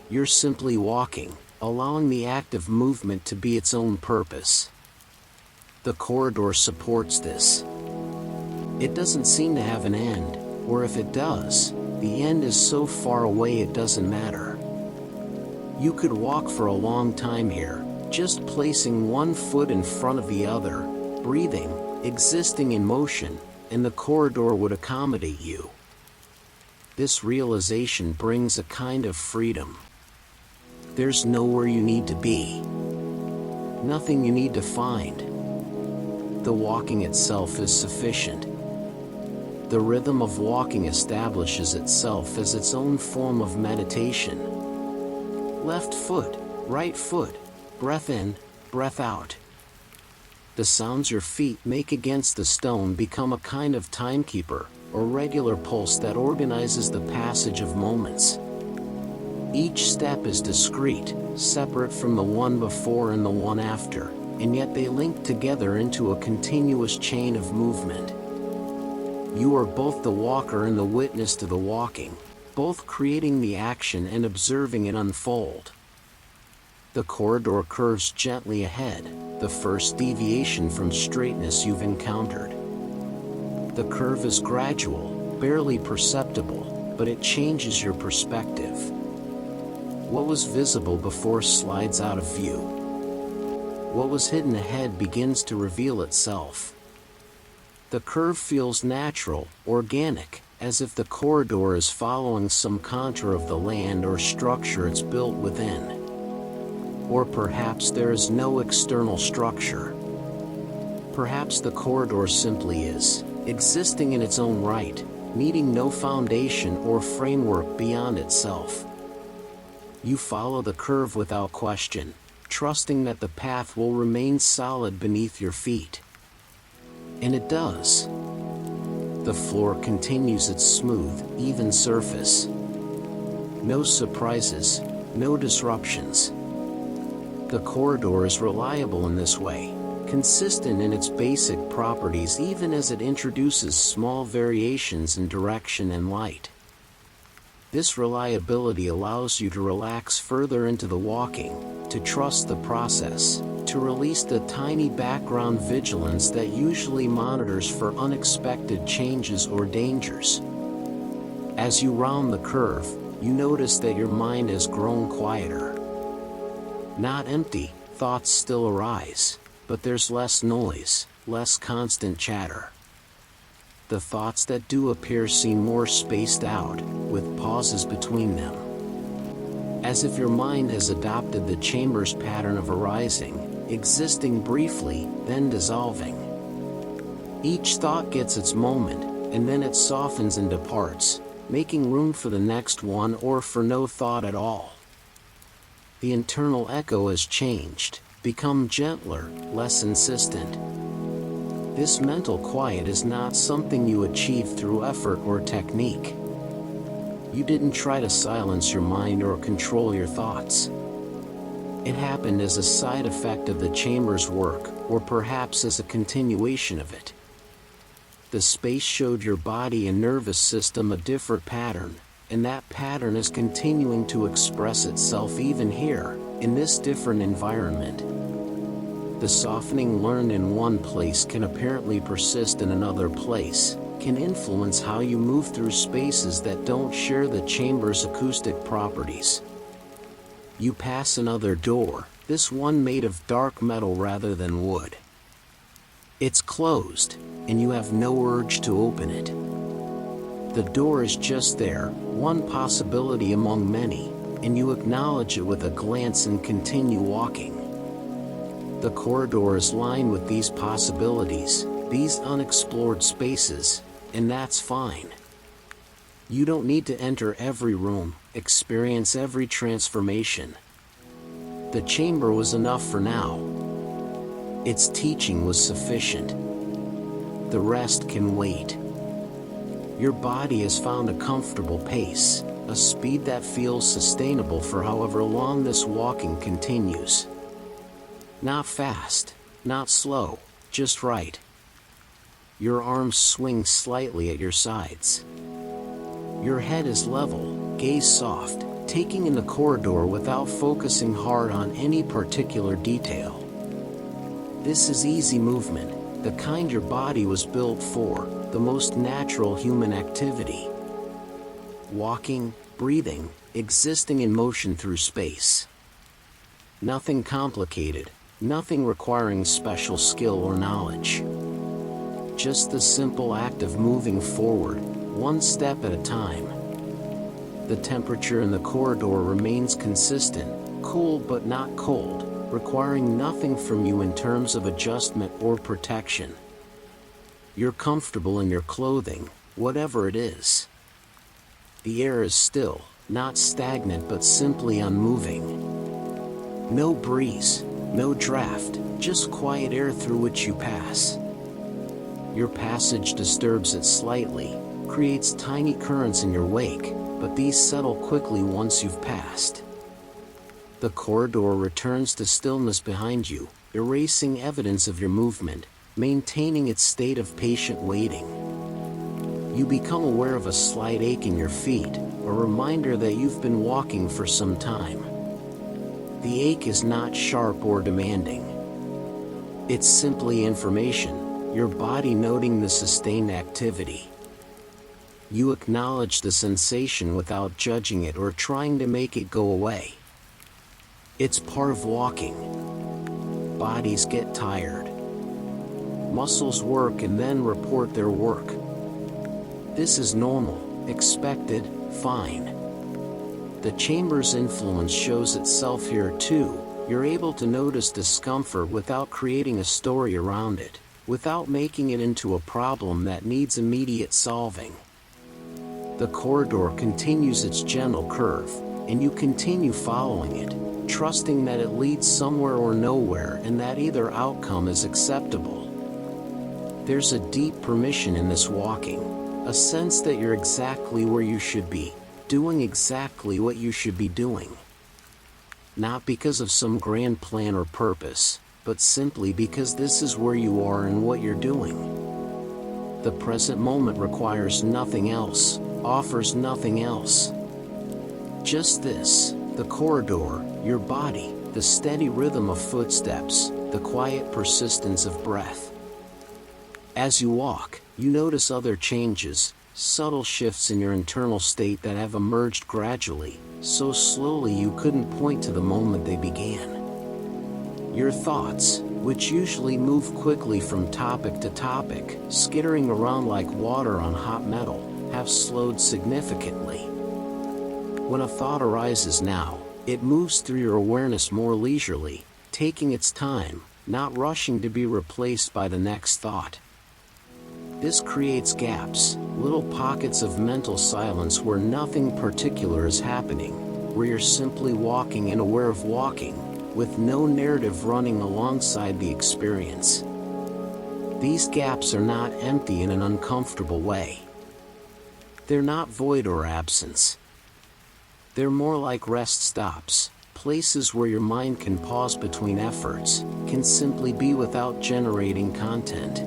You're simply walking, allowing the act of movement to be its own purpose. The corridor supports this. It doesn't seem to have an end, or if it does, the end is so far away it doesn't matter. You could walk for a long time here, just placing one foot in front of the other, breathing, existing in motion, and the corridor would accommodate you. This realization brings a kind of freedom. There's nowhere you need to be. Nothing you need to find. The walking itself is sufficient. The rhythm of walking establishes itself as its own form of meditation. Left foot, right foot, breath in, breath out. The sounds your feet make against the stone become a kind of timekeeper, or regular pulse that organizes the passage of moments. Each step is discrete, separate from the one before and the one after, and yet they link together into a continuous chain of movement. You are both the walker and the witness to the walking, both creating the action and observing it unfold. The corridor curves gently ahead, the first deviation from straightness you've encountered. The curve is gradual, barely perceptible, but it changes your perspective. What was visible before slides out of view. What was hidden ahead begins to reveal itself. The curve feels natural, organic, as if the corridor is following some contour of the land or structure it's built within. Or perhaps there is no external structure. Perhaps the corridor simply is, existing in its own right, needing no foundation or framework beyond itself. You follow the curve without question, trusting that the path will remain solid beneath your feet. And it does. The floor continues its smooth, even surface. No surprises, no disruptions. The corridor is reliable in this way, consistent in its basic properties even as it introduces small variations in direction and light. This reliability allows you to relax further into the walking, to trust the process, to release the tiny background vigilance that usually monitors for unexpected changes or dangers. As you round the curve, you notice that your mind has grown quieter. Not empty, thoughts still arise, but there's less noise, less constant chatter. The thoughts that do appear seem more spaced out, with pauses between them. As if your mind has adopted the chamber's pattern of arising, existing briefly, then dissolving. Each thought gets its moment, and then it softens and departs, making room for the next one or for no thought at all. The internal echo has changed, become gentler, less insistent. This mental quiet is not something you achieve through effort or technique. You didn't try to silence your mind or control your thoughts. It happened as a side effect of the chamber's work, or perhaps as a continuation of it. The space showed your body and nervous system a different pattern, and that pattern is continuing to express itself even here, in this different environment. The softening learned in one place can apparently persist in another place, can influence how you move through spaces that don't share the chamber's acoustic properties. You pass another door, this one made of dark metal rather than wood. It's closed, and you have no urge to open it. The door is just there, one possibility among many, and you acknowledge it with a glance and continue walking. The corridor is lined with these possibilities, these unexplored spaces, and that's fine. You don't need to enter every room, experience every transformation. The chamber was enough for now. Its teaching was sufficient. The rest can wait. Your body has found a comfortable pace, a speed that feels sustainable for however long this walking continues. Not fast, not slow, just right. Your arms swing slightly at your sides. Your head is level, gaze soft, taking in the corridor without focusing hard on any particular detail. This is easy movement, the kind your body was built for, the most natural human activity. Walking, breathing, existing in motion through space. Nothing complicated, nothing requiring special skill or knowledge. Just the simple act of moving forward, one step at a time. The temperature in the corridor remains consistent, cool but not cold, requiring nothing from you in terms of adjustment or protection. You're comfortable in your clothing, whatever it is. The air is still, not stagnant but simply unmoving. No breeze, no draft, just quiet air through which you pass. Your passage disturbs it slightly, creates tiny currents in your wake, but these settle quickly once you've passed. The corridor returns to stillness behind you, erasing evidence of your movement, maintaining its state of patient waiting. You become aware of a slight ache in your feet, a reminder that you've been walking for some time. The ache is not sharp or demanding. It's simply information, your body noting the sustained activity. You acknowledge the sensation without judging it or trying to make it go away. It's part of walking. Bodies get tired. Muscles work and then report their work. This is normal, expected, fine. The chamber's influence shows itself here too. You're able to notice discomfort without creating a story around it, without making it into a problem that needs immediate solving. The corridor continues its gentle curve, and you continue following it, trusting that it leads somewhere or nowhere and that either outcome is acceptable. There's a deep permission in this walking, a sense that you're exactly where you should be, doing exactly what you should be doing. Not because of some grand plan or purpose, but simply because this is where you are and what you're doing. The present moment requires nothing else, offers nothing else. Just this, the corridor, your body, the steady rhythm of footsteps, the quiet persistence of breath. As you walk, you notice other changes, subtle shifts in your internal state that have emerged gradually, so slowly you couldn't point to the moment they began. Your thoughts, which usually move quickly from topic to topic, skittering around like water on hot metal, have slowed significantly. When a thought arises now, it moves through your awareness more leisurely, taking its time, not rushing to be replaced by the next thought. This creates gaps, little pockets of mental silence where nothing particular is happening, where you're simply walking and aware of walking, with no narrative running alongside the experience. These gaps are not empty in an uncomfortable way. They're not void or absence. They're more like rest stops, places where your mind can pause between efforts, can simply be without generating content.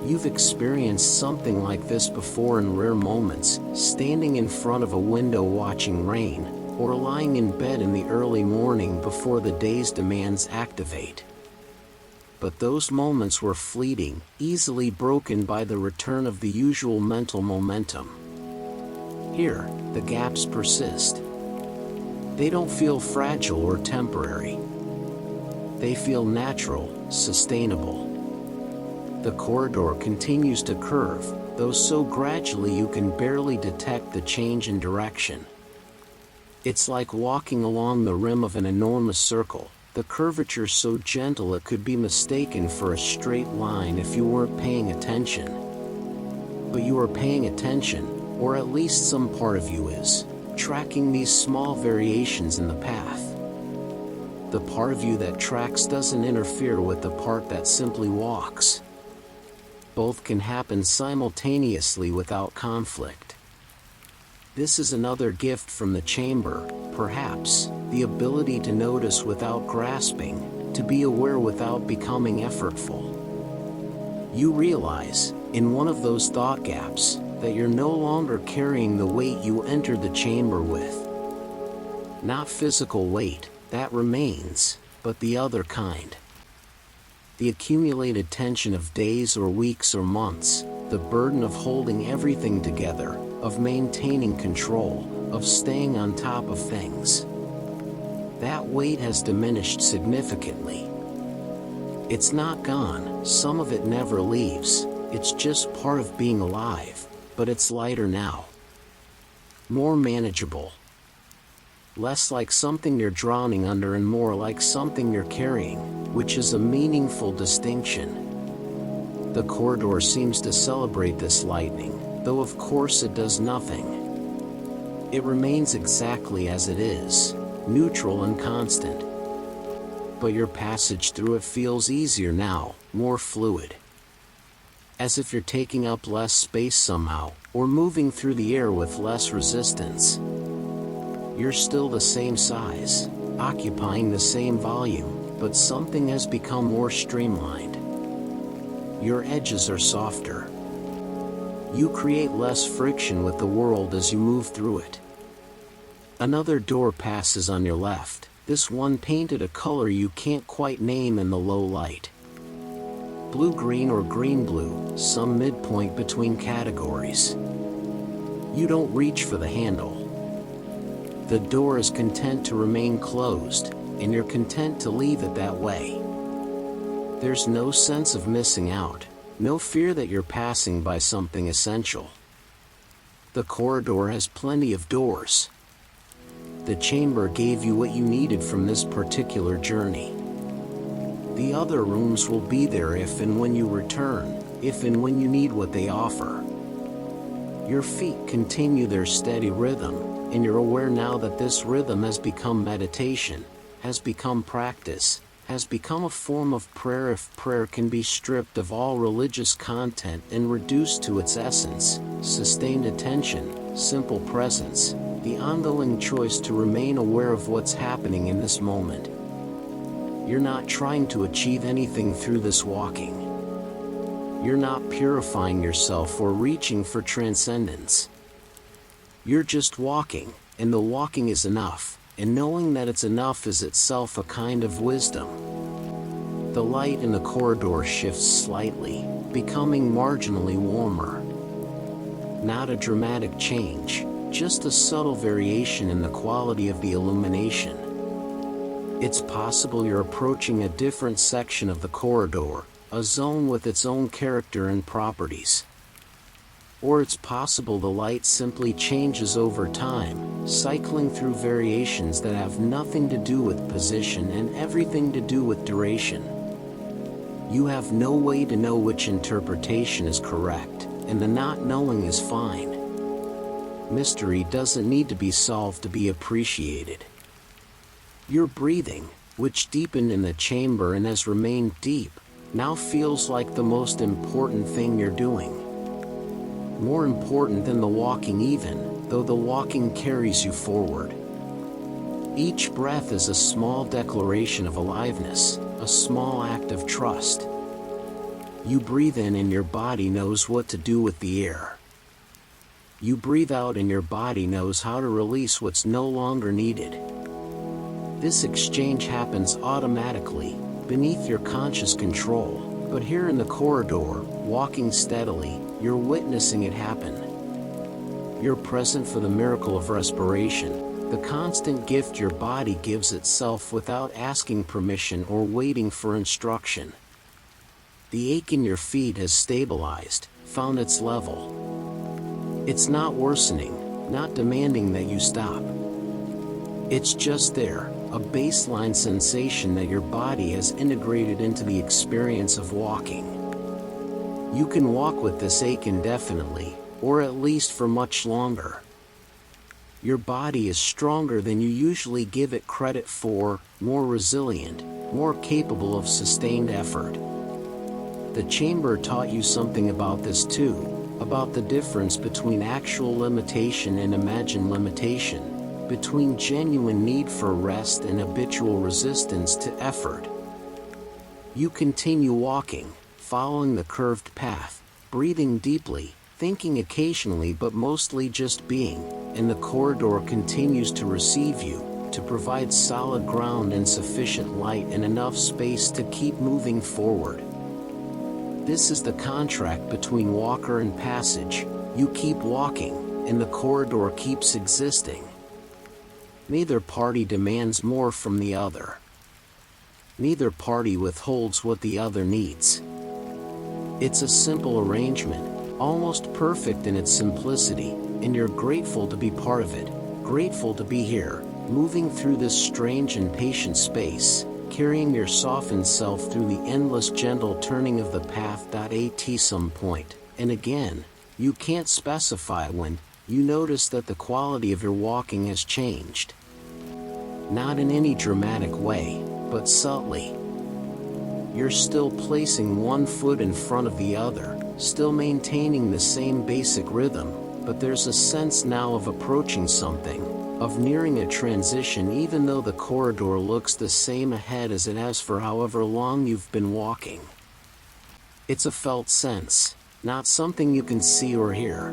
You've experienced something like this before in rare moments, standing in front of a window watching rain, or lying in bed in the early morning before the day's demands activate. But those moments were fleeting, easily broken by the return of the usual mental momentum. Here, the gaps persist. They don't feel fragile or temporary. They feel natural, sustainable. The corridor continues to curve, though so gradually you can barely detect the change in direction. It's like walking along the rim of an enormous circle, the curvature so gentle it could be mistaken for a straight line if you weren't paying attention. But you are paying attention, or at least some part of you is, tracking these small variations in the path. The part of you that tracks doesn't interfere with the part that simply walks. Both can happen simultaneously without conflict. This is another gift from the chamber, perhaps, the ability to notice without grasping, to be aware without becoming effortful. You realize, in one of those thought gaps, that you're no longer carrying the weight you entered the chamber with. Not physical weight, that remains, but the other kind. The accumulated tension of days or weeks or months, the burden of holding everything together, of maintaining control, of staying on top of things. That weight has diminished significantly. It's not gone, some of it never leaves, it's just part of being alive, but it's lighter now. More manageable. Less like something you're drowning under and more like something you're carrying, which is a meaningful distinction. The corridor seems to celebrate this lightening, though of course it does nothing. It remains exactly as it is, neutral and constant. But your passage through it feels easier now, more fluid. As if you're taking up less space somehow, or moving through the air with less resistance. You're still the same size, occupying the same volume, but something has become more streamlined. Your edges are softer. You create less friction with the world as you move through it. Another door passes on your left, this one painted a color you can't quite name in the low light. Blue-green or green-blue, some midpoint between categories. You don't reach for the handle. The door is content to remain closed, and you're content to leave it that way. There's no sense of missing out, no fear that you're passing by something essential. The corridor has plenty of doors. The chamber gave you what you needed from this particular journey. The other rooms will be there if and when you return, if and when you need what they offer. Your feet continue their steady rhythm, and you're aware now that this rhythm has become meditation, has become practice, has become a form of prayer if prayer can be stripped of all religious content and reduced to its essence, sustained attention, simple presence, the ongoing choice to remain aware of what's happening in this moment. You're not trying to achieve anything through this walking. You're not purifying yourself or reaching for transcendence. You're just walking, and the walking is enough, and knowing that it's enough is itself a kind of wisdom. The light in the corridor shifts slightly, becoming marginally warmer. Not a dramatic change, just a subtle variation in the quality of the illumination. It's possible you're approaching a different section of the corridor, a zone with its own character and properties. Or it's possible the light simply changes over time, cycling through variations that have nothing to do with position and everything to do with duration. You have no way to know which interpretation is correct, and the not knowing is fine. Mystery doesn't need to be solved to be appreciated. Your breathing, which deepened in the chamber and has remained deep, now feels like the most important thing you're doing. More important than the walking even, though the walking carries you forward. Each breath is a small declaration of aliveness, a small act of trust. You breathe in and your body knows what to do with the air. You breathe out and your body knows how to release what's no longer needed. This exchange happens automatically, beneath your conscious control, but here in the corridor, walking steadily, you're witnessing it happen. You're present for the miracle of respiration, the constant gift your body gives itself without asking permission or waiting for instruction. The ache in your feet has stabilized, found its level. It's not worsening, not demanding that you stop. It's just there, a baseline sensation that your body has integrated into the experience of walking. You can walk with this ache indefinitely, or at least for much longer. Your body is stronger than you usually give it credit for, more resilient, more capable of sustained effort. The chamber taught you something about this too, about the difference between actual limitation and imagined limitation, between genuine need for rest and habitual resistance to effort. You continue walking, following the curved path, breathing deeply, thinking occasionally but mostly just being, and the corridor continues to receive you, to provide solid ground and sufficient light and enough space to keep moving forward. This is the contract between walker and passage. You keep walking, and the corridor keeps existing. Neither party demands more from the other. Neither party withholds what the other needs. It's a simple arrangement, almost perfect in its simplicity, and you're grateful to be part of it, grateful to be here, moving through this strange and patient space, carrying your softened self through the endless gentle turning of the path. At some point, and again, you can't specify when, you notice that the quality of your walking has changed. Not in any dramatic way, but subtly. You're still placing one foot in front of the other, still maintaining the same basic rhythm, but there's a sense now of approaching something, of nearing a transition even though the corridor looks the same ahead as it has for however long you've been walking. It's a felt sense, not something you can see or hear.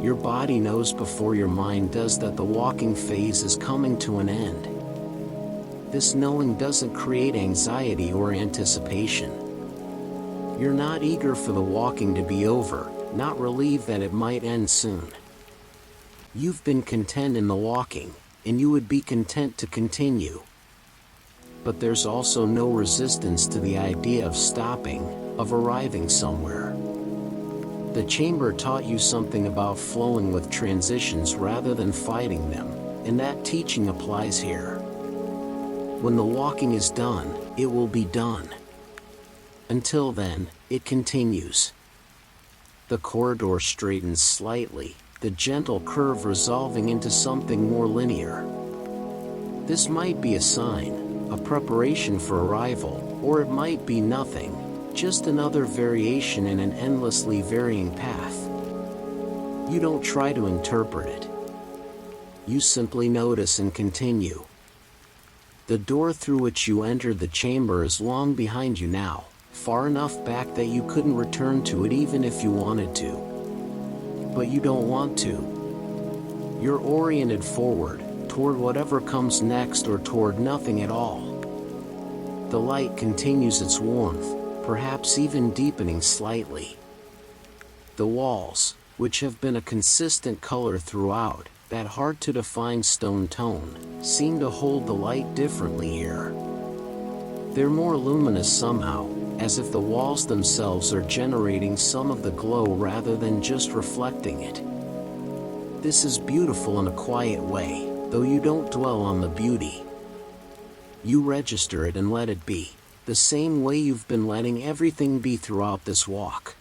Your body knows before your mind does that the walking phase is coming to an end. This knowing doesn't create anxiety or anticipation. You're not eager for the walking to be over, not relieved that it might end soon. You've been content in the walking, and you would be content to continue. But there's also no resistance to the idea of stopping, of arriving somewhere. The chamber taught you something about flowing with transitions rather than fighting them, and that teaching applies here. When the walking is done, it will be done. Until then, it continues. The corridor straightens slightly, the gentle curve resolving into something more linear. This might be a sign, a preparation for arrival, or it might be nothing, just another variation in an endlessly varying path. You don't try to interpret it. You simply notice and continue. The door through which you entered the chamber is long behind you now, far enough back that you couldn't return to it even if you wanted to. But you don't want to. You're oriented forward, toward whatever comes next or toward nothing at all. The light continues its warmth, perhaps even deepening slightly. The walls, which have been a consistent color throughout, that hard-to-define stone tone, seem to hold the light differently here. They're more luminous somehow, as if the walls themselves are generating some of the glow rather than just reflecting it. This is beautiful in a quiet way, though you don't dwell on the beauty. You register it and let it be, the same way you've been letting everything be throughout this walk.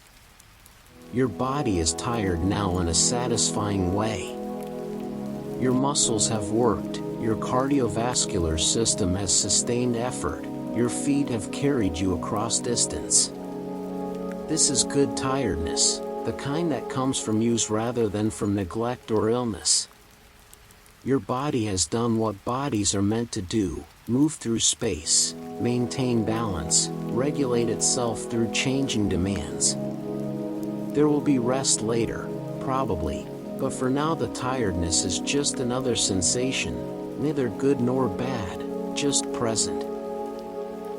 Your body is tired now in a satisfying way. Your muscles have worked, your cardiovascular system has sustained effort, your feet have carried you across distance. This is good tiredness, the kind that comes from use rather than from neglect or illness. Your body has done what bodies are meant to do: move through space, maintain balance, regulate itself through changing demands. There will be rest later, probably, but for now the tiredness is just another sensation, neither good nor bad, just present.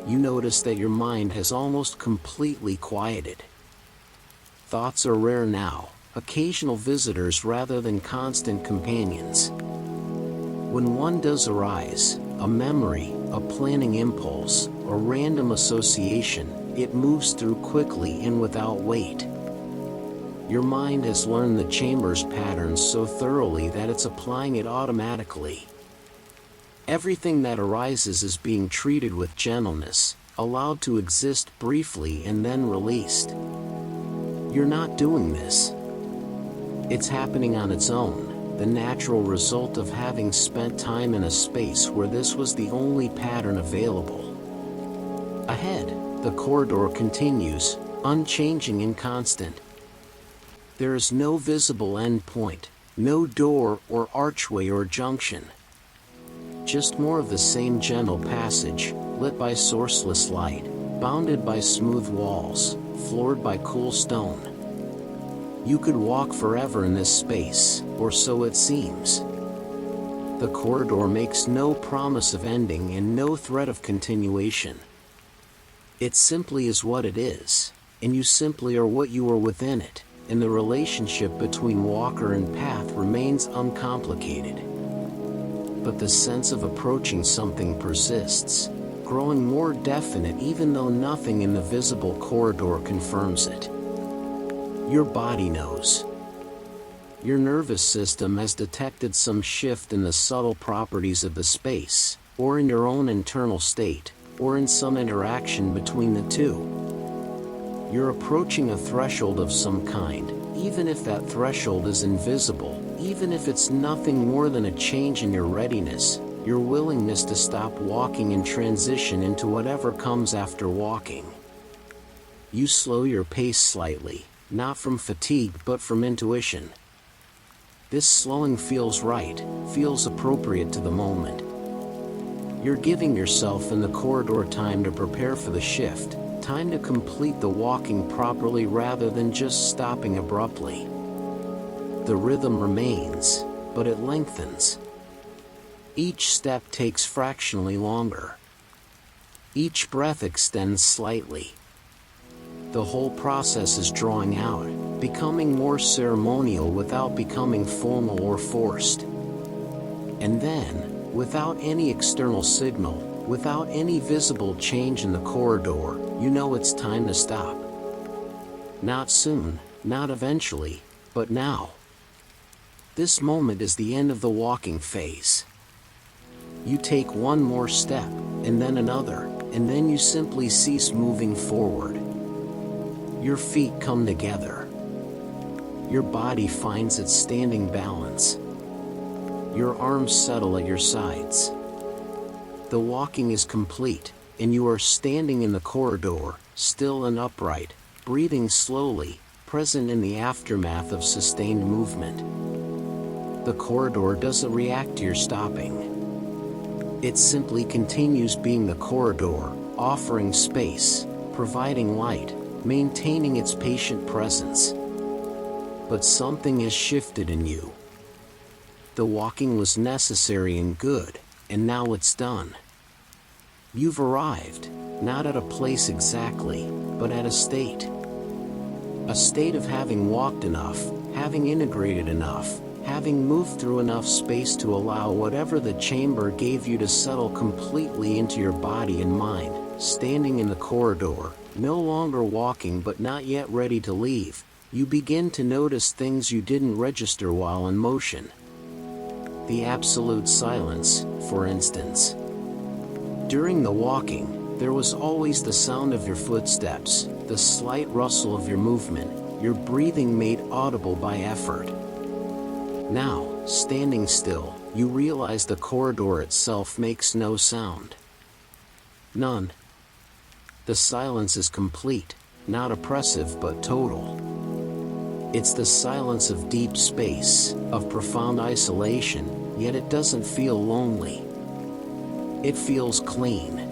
You notice that your mind has almost completely quieted. Thoughts are rare now, occasional visitors rather than constant companions. When one does arise, a memory, a planning impulse, or random association, it moves through quickly and without weight. Your mind has learned the chamber's patterns so thoroughly that it's applying it automatically. Everything that arises is being treated with gentleness, allowed to exist briefly and then released. You're not doing this. It's happening on its own, the natural result of having spent time in a space where this was the only pattern available. Ahead, the corridor continues, unchanging and constant. There is no visible end point, no door or archway or junction. Just more of the same gentle passage, lit by sourceless light, bounded by smooth walls, floored by cool stone. You could walk forever in this space, or so it seems. The corridor makes no promise of ending and no threat of continuation. It simply is what it is, and you simply are what you are within it, and the relationship between walker and path remains uncomplicated. But the sense of approaching something persists, growing more definite even though nothing in the visible corridor confirms it. Your body knows. Your nervous system has detected some shift in the subtle properties of the space, or in your own internal state, or in some interaction between the two. You're approaching a threshold of some kind, even if that threshold is invisible, even if it's nothing more than a change in your readiness, your willingness to stop walking and transition into whatever comes after walking. You slow your pace slightly, not from fatigue but from intuition. This slowing feels right, feels appropriate to the moment. You're giving yourself and the corridor time to prepare for the shift, time to complete the walking properly rather than just stopping abruptly. The rhythm remains, but it lengthens. Each step takes fractionally longer. Each breath extends slightly. The whole process is drawing out, becoming more ceremonial without becoming formal or forced. And then, without any external signal, without any visible change in the corridor, you know it's time to stop. Not soon, not eventually, but now. This moment is the end of the walking phase. You take one more step, and then another, and then you simply cease moving forward. Your feet come together. Your body finds its standing balance. Your arms settle at your sides. The walking is complete, and you are standing in the corridor, still and upright, breathing slowly, present in the aftermath of sustained movement. The corridor doesn't react to your stopping. It simply continues being the corridor, offering space, providing light, maintaining its patient presence. But something has shifted in you. The walking was necessary and good, and now it's done. You've arrived, not at a place exactly, but at a state. A state of having walked enough, having integrated enough, having moved through enough space to allow whatever the chamber gave you to settle completely into your body and mind, standing in the corridor, no longer walking but not yet ready to leave, you begin to notice things you didn't register while in motion. The absolute silence, for instance. During the walking, there was always the sound of your footsteps, the slight rustle of your movement, your breathing made audible by effort. Now, standing still, you realize the corridor itself makes no sound. None. The silence is complete, not oppressive but total. It's the silence of deep space, of profound isolation, yet it doesn't feel lonely. It feels clean.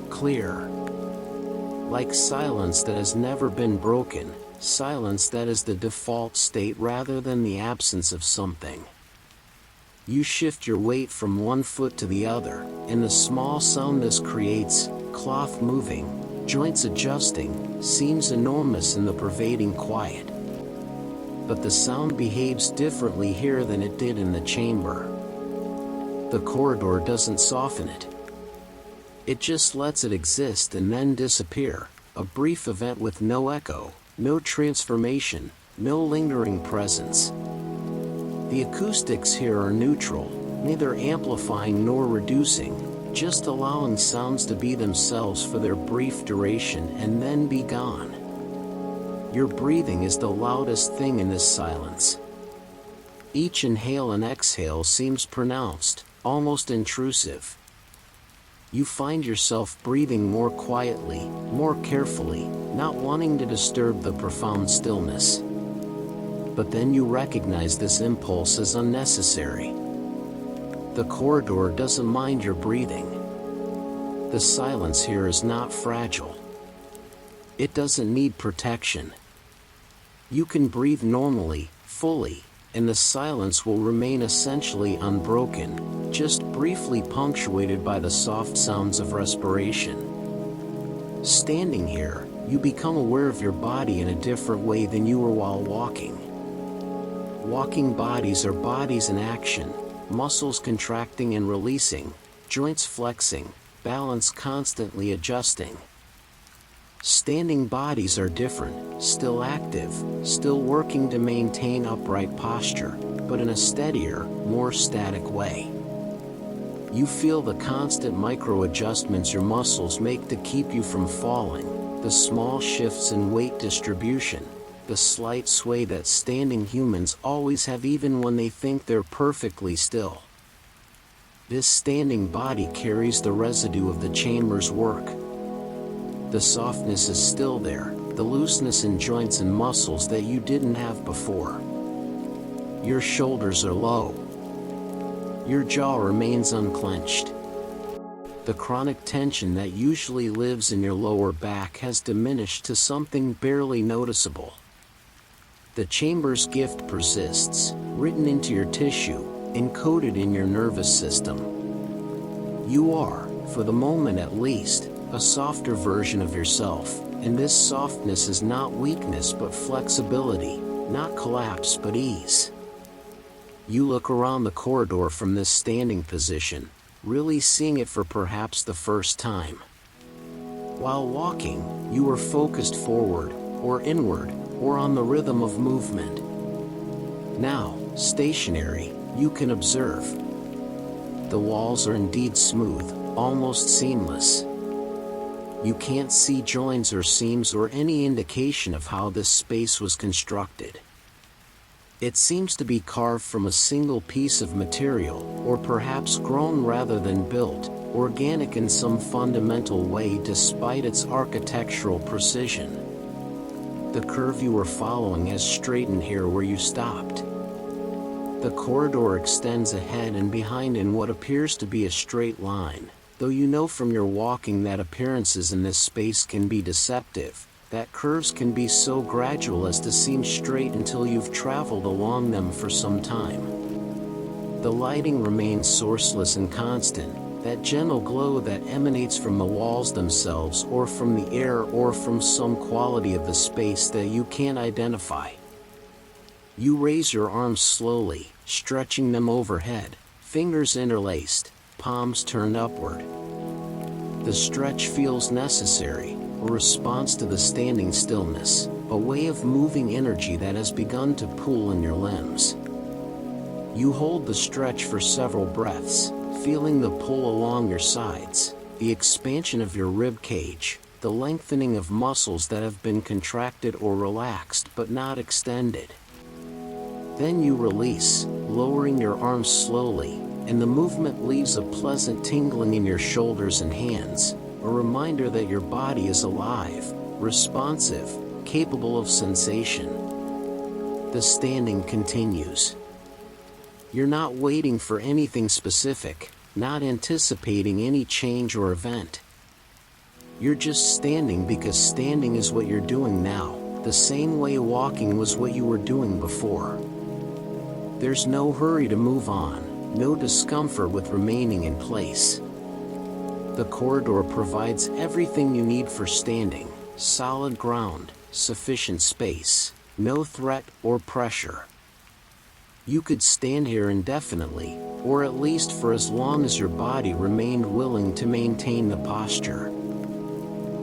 Clear. Like silence that has never been broken, silence that is the default state rather than the absence of something. You shift your weight from one foot to the other, and the small sound this creates, cloth moving, joints adjusting, seems enormous in the pervading quiet. But the sound behaves differently here than it did in the chamber. The corridor doesn't soften it. It just lets it exist and then disappear, a brief event with no echo, no transformation, no lingering presence. The acoustics here are neutral, neither amplifying nor reducing, just allowing sounds to be themselves for their brief duration and then be gone. Your breathing is the loudest thing in this silence. Each inhale and exhale seems pronounced, almost intrusive. You find yourself breathing more quietly, more carefully, not wanting to disturb the profound stillness. But then you recognize this impulse as unnecessary. The corridor doesn't mind your breathing. The silence here is not fragile. It doesn't need protection. You can breathe normally, fully, and the silence will remain essentially unbroken, just briefly punctuated by the soft sounds of respiration. Standing here, you become aware of your body in a different way than you were while walking. Walking bodies are bodies in action, muscles contracting and releasing, joints flexing, balance constantly adjusting. Standing bodies are different, still active, still working to maintain upright posture, but in a steadier, more static way. You feel the constant micro-adjustments your muscles make to keep you from falling, the small shifts in weight distribution, the slight sway that standing humans always have even when they think they're perfectly still. This standing body carries the residue of the chamber's work. The softness is still there, the looseness in joints and muscles that you didn't have before. Your shoulders are low. Your jaw remains unclenched. The chronic tension that usually lives in your lower back has diminished to something barely noticeable. The chamber's gift persists, written into your tissue, encoded in your nervous system. You are, for the moment at least, a softer version of yourself, and this softness is not weakness but flexibility, not collapse but ease. You look around the corridor from this standing position, really seeing it for perhaps the first time. While walking, you are focused forward, or inward, or on the rhythm of movement. Now, stationary, you can observe. The walls are indeed smooth, almost seamless. You can't see joins or seams or any indication of how this space was constructed. It seems to be carved from a single piece of material, or perhaps grown rather than built, organic in some fundamental way despite its architectural precision. The curve you were following has straightened here where you stopped. The corridor extends ahead and behind in what appears to be a straight line, though you know from your walking that appearances in this space can be deceptive, that curves can be so gradual as to seem straight until you've traveled along them for some time. The lighting remains sourceless and constant, that gentle glow that emanates from the walls themselves or from the air or from some quality of the space that you can't identify. You raise your arms slowly, stretching them overhead, fingers interlaced, palms turned upward. The stretch feels necessary, a response to the standing stillness, a way of moving energy that has begun to pool in your limbs. You hold the stretch for several breaths, feeling the pull along your sides, the expansion of your rib cage, the lengthening of muscles that have been contracted or relaxed but not extended. Then you release, lowering your arms slowly, and the movement leaves a pleasant tingling in your shoulders and hands, a reminder that your body is alive, responsive, capable of sensation. The standing continues. You're not waiting for anything specific, not anticipating any change or event. You're just standing because standing is what you're doing now, the same way walking was what you were doing before. There's no hurry to move on, no discomfort with remaining in place. The corridor provides everything you need for standing: solid ground, sufficient space, no threat or pressure. You could stand here indefinitely, or at least for as long as your body remained willing to maintain the posture.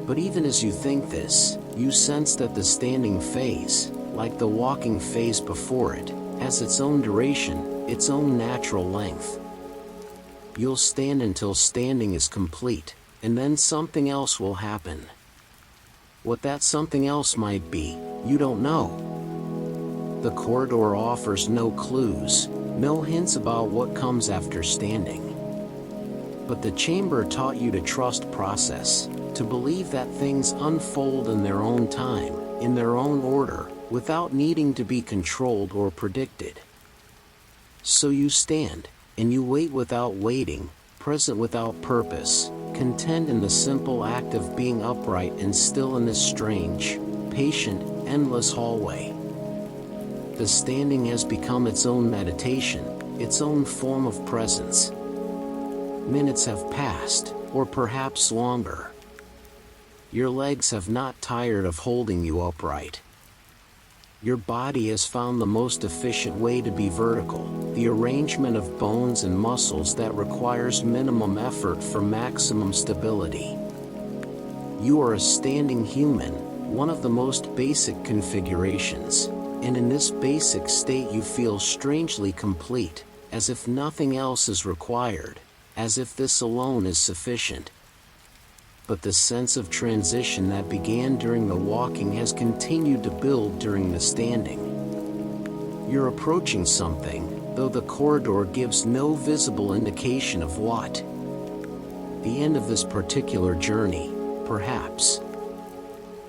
But even as you think this, you sense that the standing phase, like the walking phase before it, has its own duration, its own natural length. You'll stand until standing is complete, and then something else will happen. What that something else might be, you don't know. The corridor offers no clues, no hints about what comes after standing. But the chamber taught you to trust process, to believe that things unfold in their own time, in their own order, without needing to be controlled or predicted. So you stand, and you wait without waiting, present without purpose, content in the simple act of being upright and still in this strange, patient, endless hallway. The standing has become its own meditation, its own form of presence. Minutes have passed, or perhaps longer. Your legs have not tired of holding you upright. Your body has found the most efficient way to be vertical, the arrangement of bones and muscles that requires minimum effort for maximum stability. You are a standing human, one of the most basic configurations, and in this basic state you feel strangely complete, as if nothing else is required, as if this alone is sufficient. But the sense of transition that began during the walking has continued to build during the standing. You're approaching something, though the corridor gives no visible indication of what. The end of this particular journey, perhaps.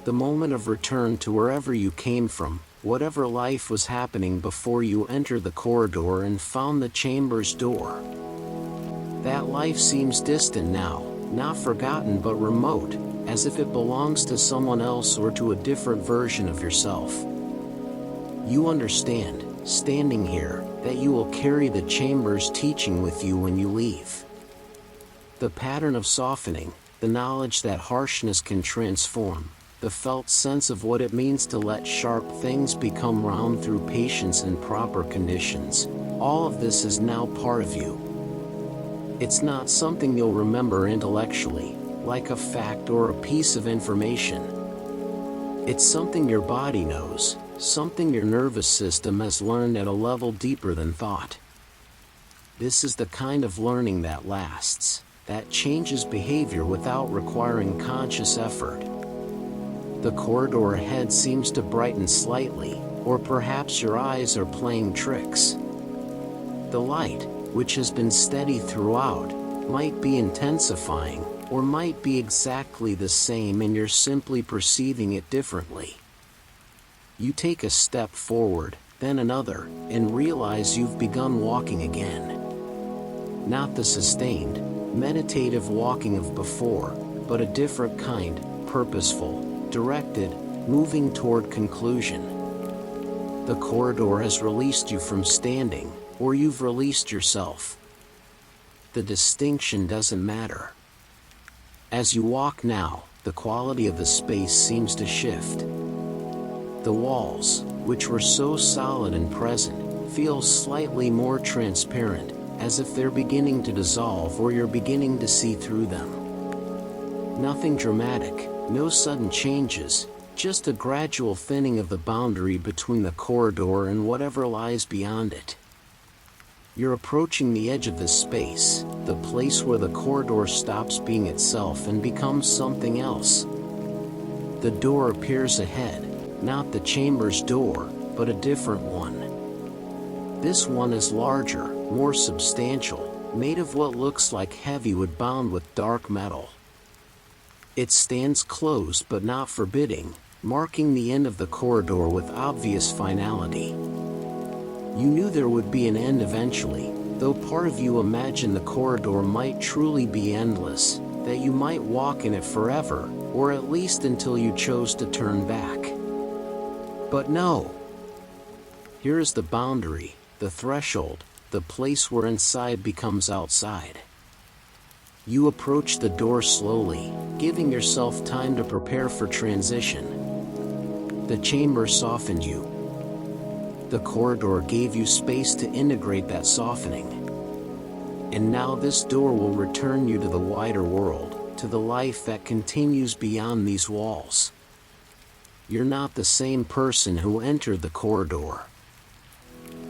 The moment of return to wherever you came from, whatever life was happening before you entered the corridor and found the chamber's door. That life seems distant now, not forgotten but remote, as if it belongs to someone else or to a different version of yourself. You understand, standing here, that you will carry the chamber's teaching with you when you leave. The pattern of softening, the knowledge that harshness can transform, the felt sense of what it means to let sharp things become round through patience and proper conditions, all of this is now part of you. It's not something you'll remember intellectually, like a fact or a piece of information. It's something your body knows, something your nervous system has learned at a level deeper than thought. This is the kind of learning that lasts, that changes behavior without requiring conscious effort. The corridor ahead seems to brighten slightly, or perhaps your eyes are playing tricks. The light, which has been steady throughout, might be intensifying, or might be exactly the same and you're simply perceiving it differently. You take a step forward, then another, and realize you've begun walking again. Not the sustained, meditative walking of before, but a different kind, purposeful, directed, moving toward conclusion. The corridor has released you from standing, or you've released yourself. The distinction doesn't matter. As you walk now, the quality of the space seems to shift. The walls, which were so solid and present, feel slightly more transparent, as if they're beginning to dissolve or you're beginning to see through them. Nothing dramatic, no sudden changes, just a gradual thinning of the boundary between the corridor and whatever lies beyond it. You're approaching the edge of this space, the place where the corridor stops being itself and becomes something else. The door appears ahead, not the chamber's door, but a different one. This one is larger, more substantial, made of what looks like heavy wood bound with dark metal. It stands closed but not forbidding, marking the end of the corridor with obvious finality. You knew there would be an end eventually, though part of you imagined the corridor might truly be endless, that you might walk in it forever, or at least until you chose to turn back. But no. Here is the boundary, the threshold, the place where inside becomes outside. You approach the door slowly, giving yourself time to prepare for transition. The chamber softened you. The corridor gave you space to integrate that softening. And now this door will return you to the wider world, to the life that continues beyond these walls. You're not the same person who entered the corridor.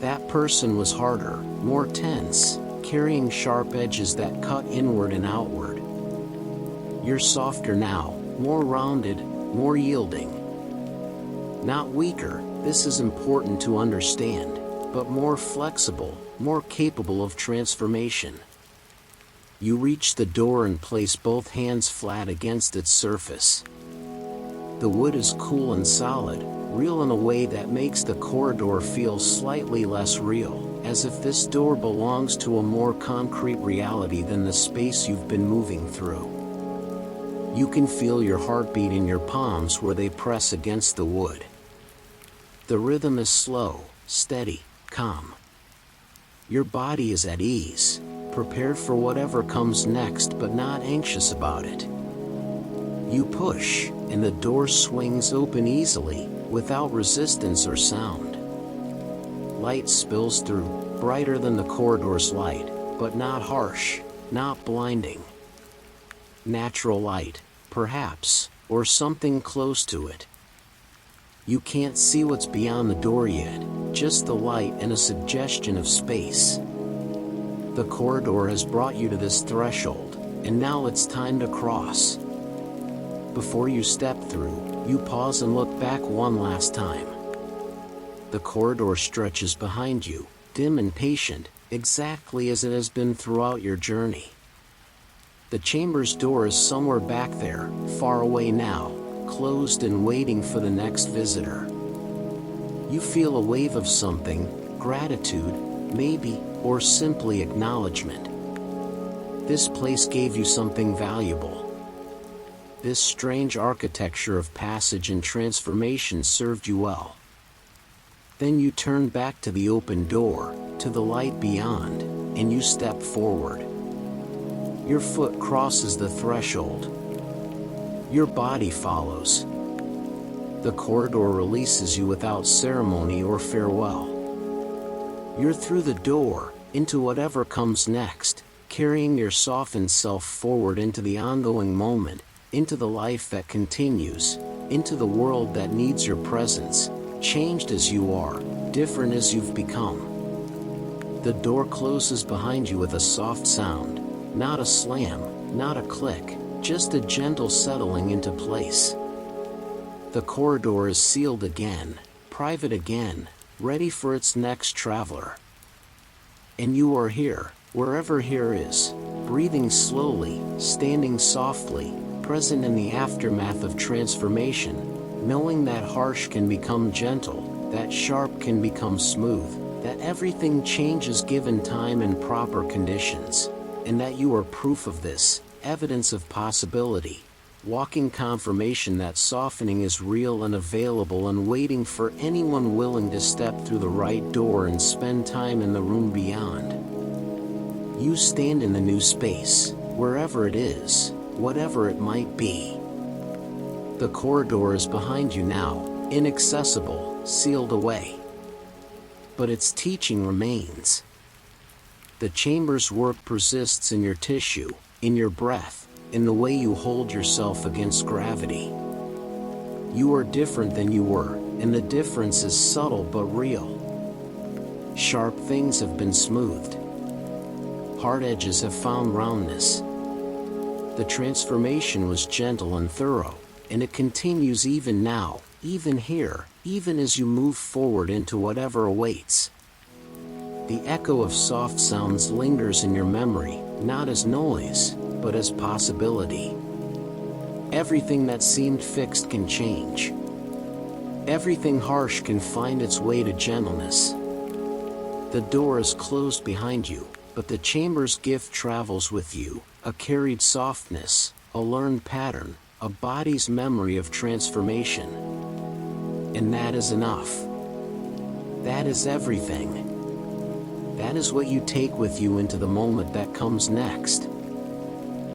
That person was harder, more tense, carrying sharp edges that cut inward and outward. You're softer now, more rounded, more yielding. Not weaker, this is important to understand, but more flexible, more capable of transformation. You reach the door and place both hands flat against its surface. The wood is cool and solid, real in a way that makes the corridor feel slightly less real, as if this door belongs to a more concrete reality than the space you've been moving through. You can feel your heartbeat in your palms where they press against the wood. The rhythm is slow, steady, calm. Your body is at ease, prepared for whatever comes next but not anxious about it. You push, and the door swings open easily, without resistance or sound. Light spills through, brighter than the corridor's light, but not harsh, not blinding. Natural light, perhaps, or something close to it. You can't see what's beyond the door yet, just the light and a suggestion of space. The corridor has brought you to this threshold, and now it's time to cross. Before you step through, you pause and look back one last time. The corridor stretches behind you, dim and patient, exactly as it has been throughout your journey. The chamber's door is somewhere back there, far away now, closed and waiting for the next visitor. You feel a wave of something, gratitude, maybe, or simply acknowledgement. This place gave you something valuable. This strange architecture of passage and transformation served you well. Then you turn back to the open door, to the light beyond, and you step forward. Your foot crosses the threshold. Your body follows. The corridor releases you without ceremony or farewell. You're through the door, into whatever comes next, carrying your softened self forward into the ongoing moment, into the life that continues, into the world that needs your presence, changed as you are, different as you've become. The door closes behind you with a soft sound, not a slam, not a click, just a gentle settling into place. The corridor is sealed again, private again, ready for its next traveler. And you are here, wherever here is, breathing slowly, standing softly, present in the aftermath of transformation, knowing that harsh can become gentle, that sharp can become smooth, that everything changes given time and proper conditions, and that you are proof of this, evidence of possibility, walking confirmation that softening is real and available and waiting for anyone willing to step through the right door and spend time in the room beyond. You stand in the new space, wherever it is, whatever it might be. The corridor is behind you now, inaccessible, sealed away. But its teaching remains. The chamber's work persists in your tissue, in your breath, in the way you hold yourself against gravity. You are different than you were, and the difference is subtle but real. Sharp things have been smoothed. Hard edges have found roundness. The transformation was gentle and thorough, and it continues even now, even here, even as you move forward into whatever awaits. The echo of soft sounds lingers in your memory, not as noise, but as possibility. Everything that seemed fixed can change. Everything harsh can find its way to gentleness. The door is closed behind you, but the chamber's gift travels with you, a carried softness, a learned pattern, a body's memory of transformation. And that is enough. That is everything. That is what you take with you into the moment that comes next.